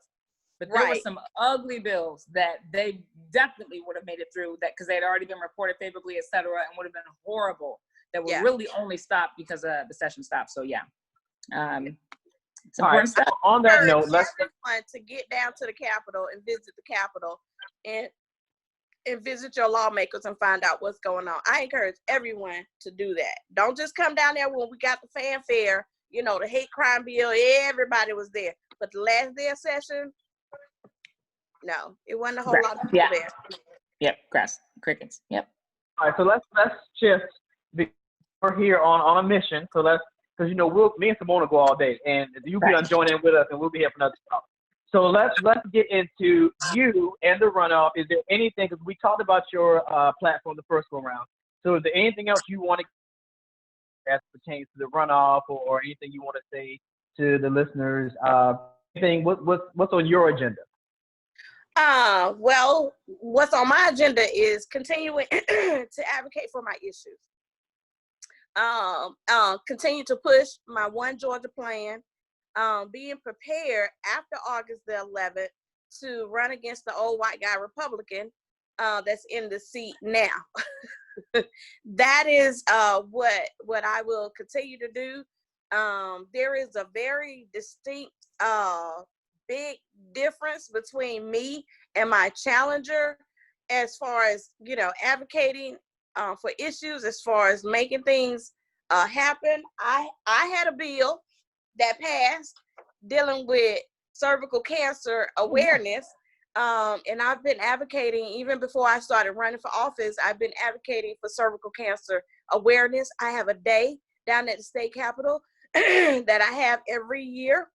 But there were some ugly bills that they definitely would have made it through, that because they had already been reported favorably, et cetera, and would have been horrible, that would really only stop because the session stopped. So It's important stuff. On that note, let's everyone to get down to the Capitol and visit the Capitol and visit your lawmakers and find out what's going on. I encourage everyone to do that. Don't just come down there when we got the fanfare, you know, the hate crime bill, everybody was there. But the last day of session, no, it wasn't a whole lot of people there. Yep, crickets. Yep. All right, so let's shift. We're here on a mission, so because you know me and Simone will go all day, and you'll be on join in with us, and we'll be here for another talk. So let's get into you and the runoff. Is there anything? Because we talked about your platform the first go round. So is there anything else you want to as pertains to the runoff, or anything you want to say to the listeners? Anything? What's on your agenda? Well, what's on my agenda is continuing to advocate for my issues. Continue to push my One Georgia plan, being prepared after August the 11th to run against the old white guy Republican that's in the seat now. That is what I will continue to do. There is a very distinct big difference between me and my challenger as far as, you know, advocating for issues, as far as making things happen. I had a bill that passed dealing with cervical cancer awareness, and I've been advocating, even before I started running for office, I've been advocating for cervical cancer awareness. I have a day down at the state capitol that I have every year.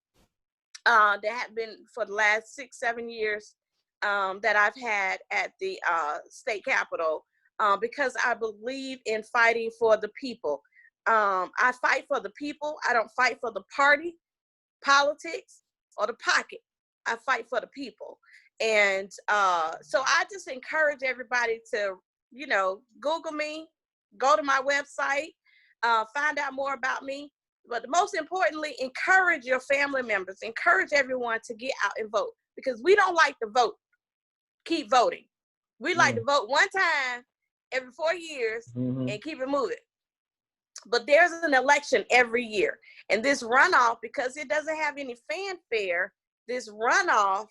That have been for the last 6-7 years that I've had at the state capitol, because I believe in fighting for the people. I fight for the people. I don't fight for the party, politics, or the pocket. I fight for the people. And so I just encourage everybody to, you know, Google me, go to my website, find out more about me. But most importantly, encourage your family members, encourage everyone to get out and vote, because we don't like to vote. Keep voting. We like to vote one time every 4 years and keep it moving. But there's an election every year. And this runoff, because it doesn't have any fanfare, this runoff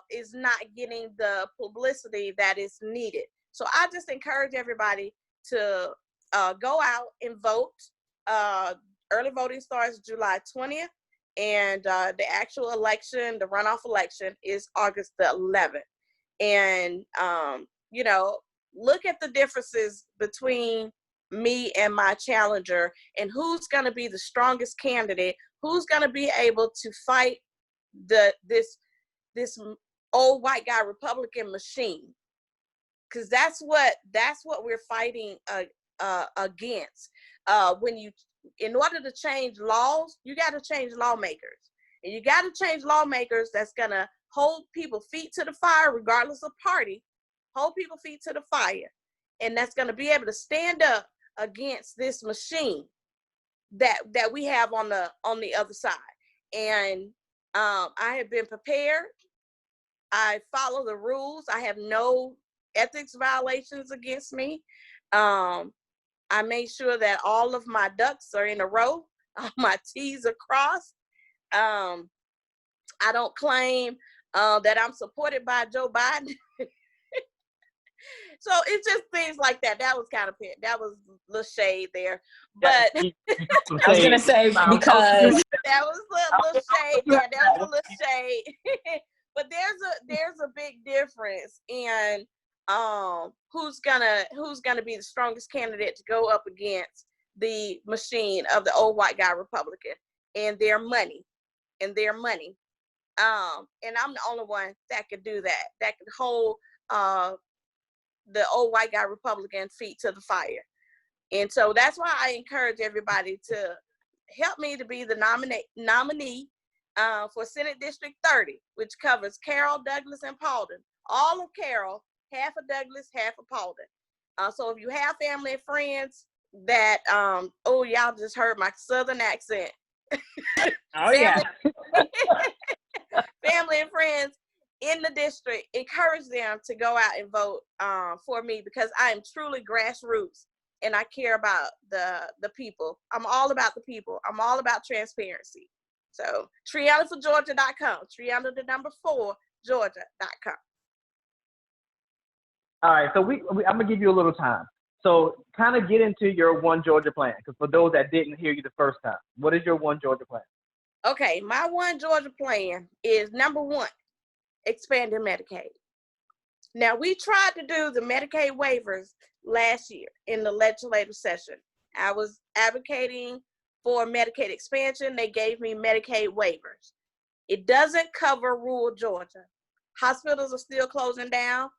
is not getting the publicity that is needed. So I just encourage everybody to go out and vote. Early voting starts July 20th, and the actual election, the runoff election, is August the 11th. And, you know, look at the differences between me and my challenger, and who's going to be the strongest candidate, who's going to be able to fight this old white guy Republican machine. Because that's what we're fighting against. In order to change laws, you got to change lawmakers. And you got to change lawmakers that's going to hold people feet to the fire, regardless of party, hold people feet to the fire. And that's going to be able to stand up against this machine that we have on the other side. And I have been prepared. I follow the rules. I have no ethics violations against me. I made sure that all of my ducks are in a row, all my T's are crossed. I don't claim that I'm supported by Joe Biden. So it's just things like that. That was kind of that was a little shade there. But I was gonna say, because that was a little shade. Yeah, that was a little shade. But there's a big difference in who's gonna be the strongest candidate to go up against the machine of the old white guy Republican and their money. And I'm the only one that could do that. That could hold the old white guy Republican feet to the fire. And so that's why I encourage everybody to help me to be the nominee for Senate District 30, which covers Carroll, Douglas, and Paulding. All of Carroll, half of Douglas, half of Paulding. So if you have family and friends that, y'all just heard my Southern accent. Oh, yeah. Family and friends in the district, encourage them to go out and vote for me, because I am truly grassroots and I care about the people. I'm all about the people. I'm all about transparency. So TrianaforGeorgia.com. Triana the number 4 Georgia.com. All right, so I'm gonna give you a little time. So kind of get into your One Georgia plan, because for those that didn't hear you the first time, what is your One Georgia plan? Okay, my One Georgia plan is number 1, expanding Medicaid. Now, we tried to do the Medicaid waivers last year in the legislative session. I was advocating for Medicaid expansion. They gave me Medicaid waivers. It doesn't cover rural Georgia. Hospitals are still closing down.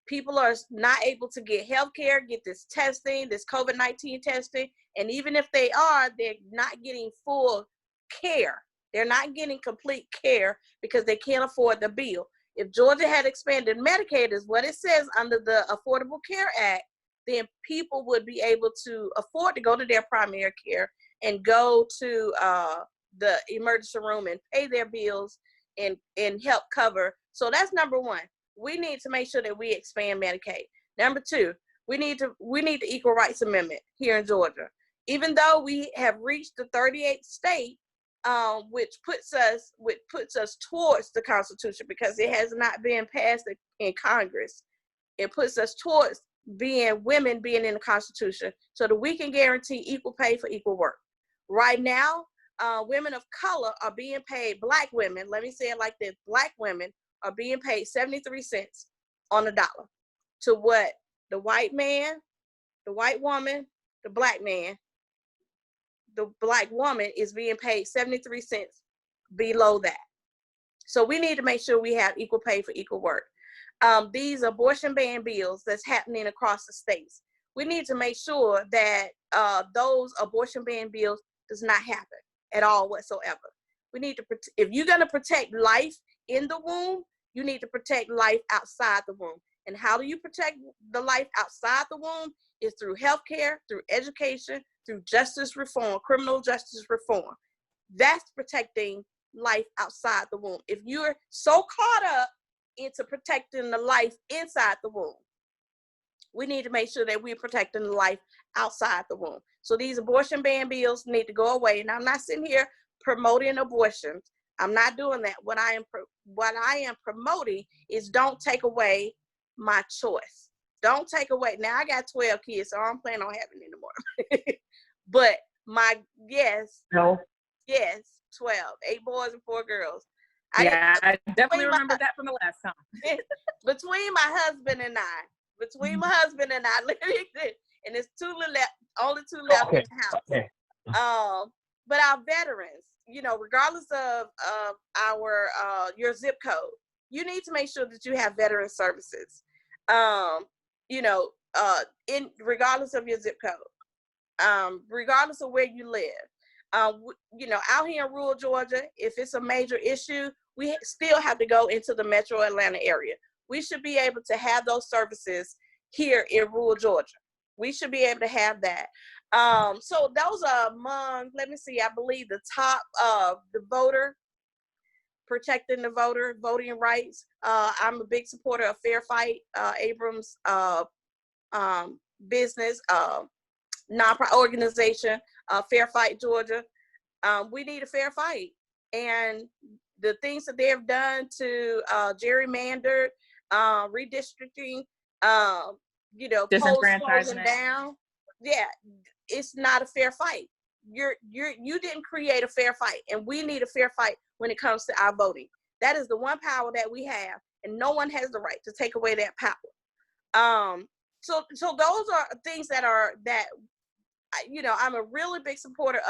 People are not able to get health care, get this testing, this COVID-19 testing. And even if they are, they're not getting full care. They're not getting complete care because they can't afford the bill. If Georgia had expanded Medicaid, is what it says under the Affordable Care Act, then people would be able to afford to go to their primary care and go to the emergency room and pay their bills and help cover. So that's number 1. We need to make sure that we expand Medicaid. Number 2, we need the Equal Rights Amendment here in Georgia. Even though we have reached the 38th state, which puts us towards the Constitution because it has not been passed in Congress. It puts us towards women being in the Constitution so that we can guarantee equal pay for equal work. Right now, women of color are being paid, Black women, let me say it like this, Black women are being paid 73 cents on the dollar to what the white man, the white woman, the Black man, the Black woman is being paid 73 cents below that. So we need to make sure we have equal pay for equal work. These abortion ban bills that's happening across the states, we need to make sure that those abortion ban bills does not happen at all whatsoever. We need to, if you're gonna protect life in the womb, you need to protect life outside the womb. And how do you protect the life outside the womb? Is through healthcare, through education, through justice reform, criminal justice reform. That's protecting life outside the womb. If you're so caught up into protecting the life inside the womb, we need to make sure that we're protecting the life outside the womb. So these abortion ban bills need to go away. And I'm not sitting here promoting abortions. I'm not doing that. What I am promoting is don't take away my choice. Don't take away. Now I got 12 kids, so I don't plan on having any more. But no. Yes, 12, 8 boys and 4 girls. I definitely remember that from the last time. Between my husband and I, and it's 2 left, only 2 left in the house. Okay. But our veterans, regardless of your zip code, you need to make sure that you have veteran services. Regardless of your zip code, regardless of where you live. Out here in rural Georgia, if it's a major issue, we still have to go into the metro Atlanta area. We should be able to have those services here in rural Georgia. We should be able to have that. So those are among, let me see, I believe the top of the voter, protecting the voter, voting rights. I'm a big supporter of Fair Fight, Abrams' business, nonprofit organization, Fair Fight Georgia. We need a fair fight. And the things that they have done to gerrymandered, redistricting, polls closing down. Yeah, it's not a fair fight. You didn't create a fair fight, and we need a fair fight when it comes to our voting. That is the one power that we have, and no one has the right to take away that power. So those are things that I'm a really big supporter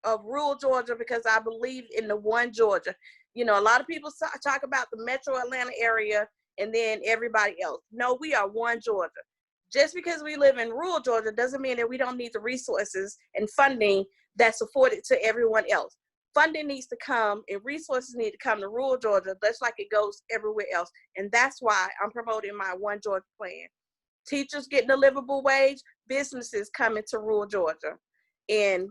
of rural Georgia because I believe in the one Georgia. A lot of people talk about the metro Atlanta area and then everybody else. No, we are one Georgia. Just because we live in rural Georgia doesn't mean that we don't need the resources and funding that's afforded to everyone else. Funding needs to come and resources need to come to rural Georgia, just like it goes everywhere else. And that's why I'm promoting my One Georgia plan. Teachers getting a livable wage, businesses coming to rural Georgia. And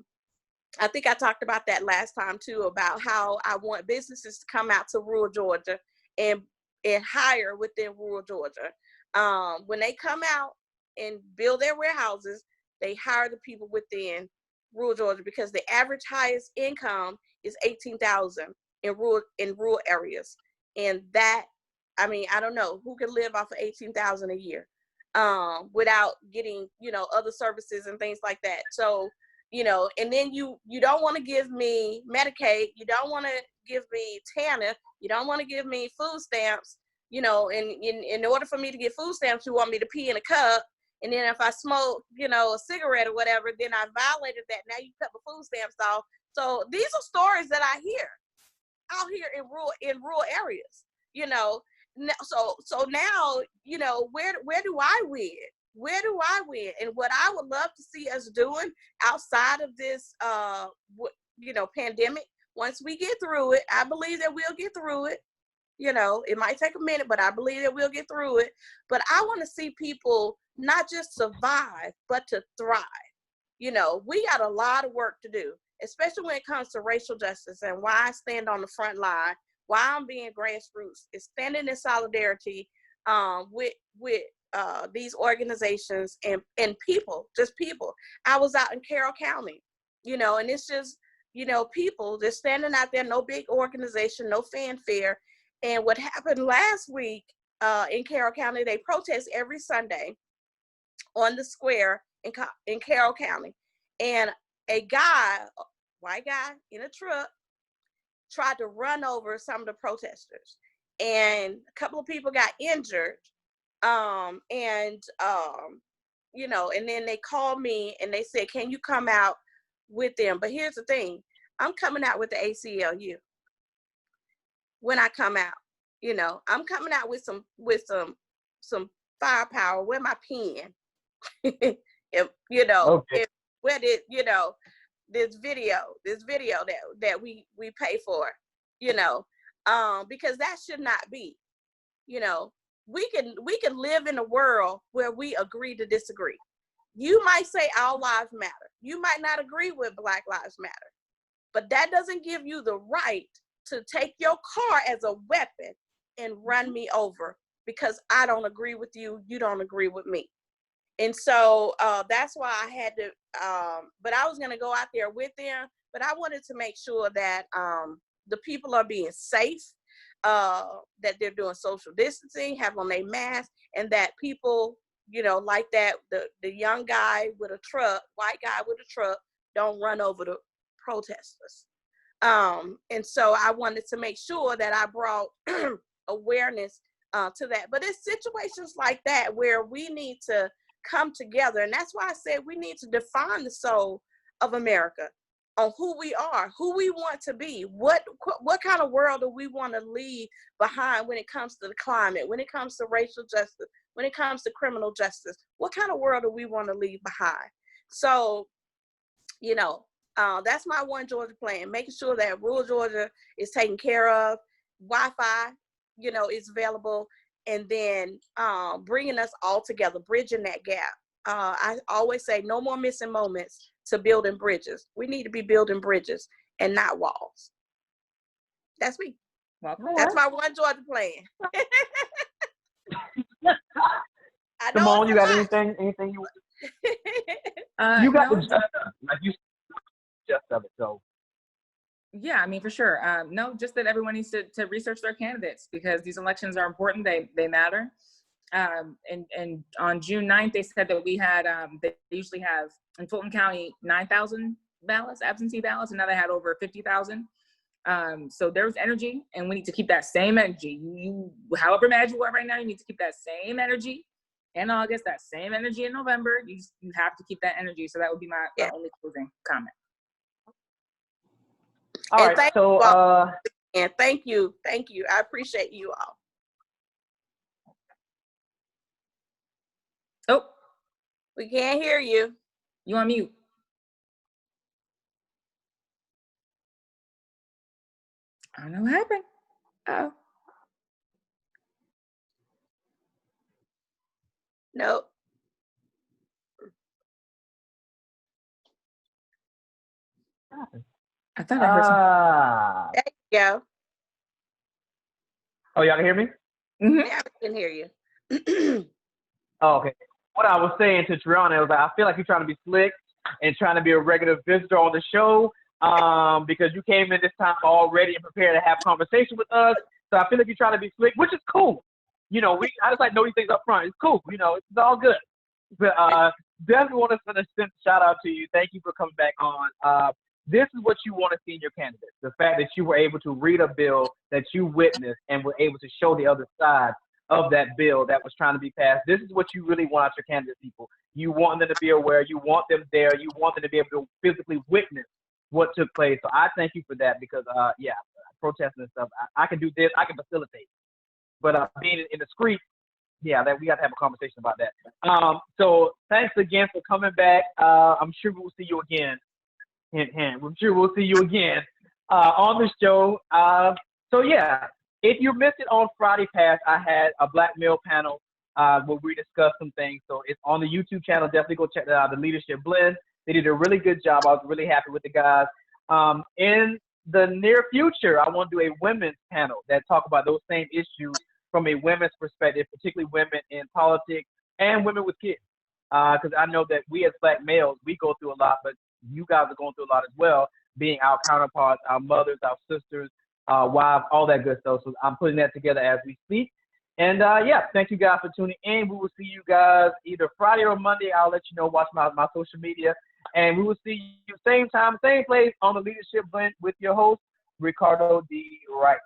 I think I talked about that last time too, about how I want businesses to come out to rural Georgia and hire within rural Georgia. When they come out and build their warehouses, they hire the people within rural Georgia because the average highest income is 18,000 in rural areas. And that, I mean, I don't know who can live off of 18,000 a year without getting, you know, other services and things like that. So, you know, and then you don't want to give me Medicaid, you don't want to give me TANF, you don't want to give me food stamps, you know, and in order for me to get food stamps, you want me to pee in a cup. And then if I smoke, you know, a cigarette or whatever, then I violated that. Now you cut the food stamps off. So these are stories that I hear out here in rural areas, you know. So now, you know, where do I win? Where do I win? And what I would love to see us doing outside of this, you know, pandemic, once we get through it, I believe that we'll get through it. You know, it might take a minute, but I believe that we'll get through it. But I want to see people not just survive, but to thrive. You know, we got a lot of work to do, especially when it comes to racial justice, and why I stand on the front line, why I'm being grassroots, is standing in solidarity with these organizations and people, just people. I was out in Carroll County, you know, and it's just, you know, people just standing out there, no big organization, no fanfare. And what happened last week in Carroll County, they protest every Sunday on the square in Carroll County. And a white guy in a truck, tried to run over some of the protesters. And a couple of people got injured. You know, and then they called me and they said, can you come out with them? But here's the thing, I'm coming out with the ACLU. When I come out, you know, I'm coming out with some firepower with my pen. If, you know, okay. where did, you know, this video that we pay for, you know, because that should not be, you know, we can live in a world where we agree to disagree. You might say all lives matter. You might not agree with Black Lives Matter, but that doesn't give you the right to take your car as a weapon and run me over because I don't agree with you, you don't agree with me. And so that's why I had to, but I was going to go out there with them, but I wanted to make sure that the people are being safe, that they're doing social distancing, have on their mask, and that people, you know, like that, the young guy with a truck, white guy with a truck, don't run over the protesters. And so I wanted to make sure that I brought awareness to that. But it's situations like that where we need to come together. And that's why I said we need to define the soul of America on who we are, who we want to be, what kind of world do we want to leave behind when it comes to the climate, when it comes to racial justice, when it comes to criminal justice, what kind of world do we want to leave behind? So, you know, that's my One Georgia plan, making sure that rural Georgia is taken care of, Wi-Fi, you know, is available, and then bringing us all together, bridging that gap. I always say no more missing moments to building bridges. We need to be building bridges and not walls. That's me. Well, that's my One Georgia plan. Simone, you got anything you you got no, the gist, like you just of it, so. Yeah, I mean, for sure. No, just that everyone needs to research their candidates because these elections are important. They matter. And on June 9th, they said that we had, they usually have in Fulton County, 9,000 ballots, absentee ballots, and now they had over 50,000. So there's energy, and we need to keep that same energy. You, however mad you are right now, you need to keep that same energy in August, that same energy in November. You have to keep that energy. So that would be my only closing comment. All right, so and thank you. I appreciate you all. Oh, we can't hear you. You on mute. I don't know what happened. Oh. Nope. I thought I heard something. There you go. Oh, y'all can hear me? Mm-hmm. Yeah, I can hear you. Oh, okay. What I was saying to Triana was I feel like you're trying to be slick and trying to be a regular visitor on the show. because you came in this time already and prepared to have conversation with us. So I feel like you're trying to be slick, which is cool. You know, I just like know these things up front. It's cool. You know, it's all good. But definitely want to send a shout out to you. Thank you for coming back on. This is what you want to see in your candidates. The fact that you were able to read a bill that you witnessed and were able to show the other side of that bill that was trying to be passed. This is what you really want out your candidate people. You want them to be aware. You want them there. You want them to be able to physically witness what took place. So I thank you for that because, yeah, protesting and stuff, I can do this. I can facilitate. But being in the street, yeah, that we got to have a conversation about that. So thanks again for coming back. I'm sure we'll see you again. Hint, hint. I'm sure we'll see you again on the show. So yeah, if you missed it on Friday past, I had a black male panel where we discussed some things. So it's on the YouTube channel. Definitely go check that out. The Leadership Blend. They did a really good job. I was really happy with the guys. In the near future, I want to do a women's panel that talk about those same issues from a women's perspective, particularly women in politics and women with kids. Because I know that we as black males, we go through a lot, but you guys are going through a lot as well, being our counterparts, our mothers, our sisters, wives, all that good stuff. So I'm putting that together as we speak. And yeah, thank you guys for tuning in. We will see you guys either Friday or Monday. I'll let you know, watch my social media. And we will see you same time, same place on the Leadership Blend with your host, Ricardo D. Wright.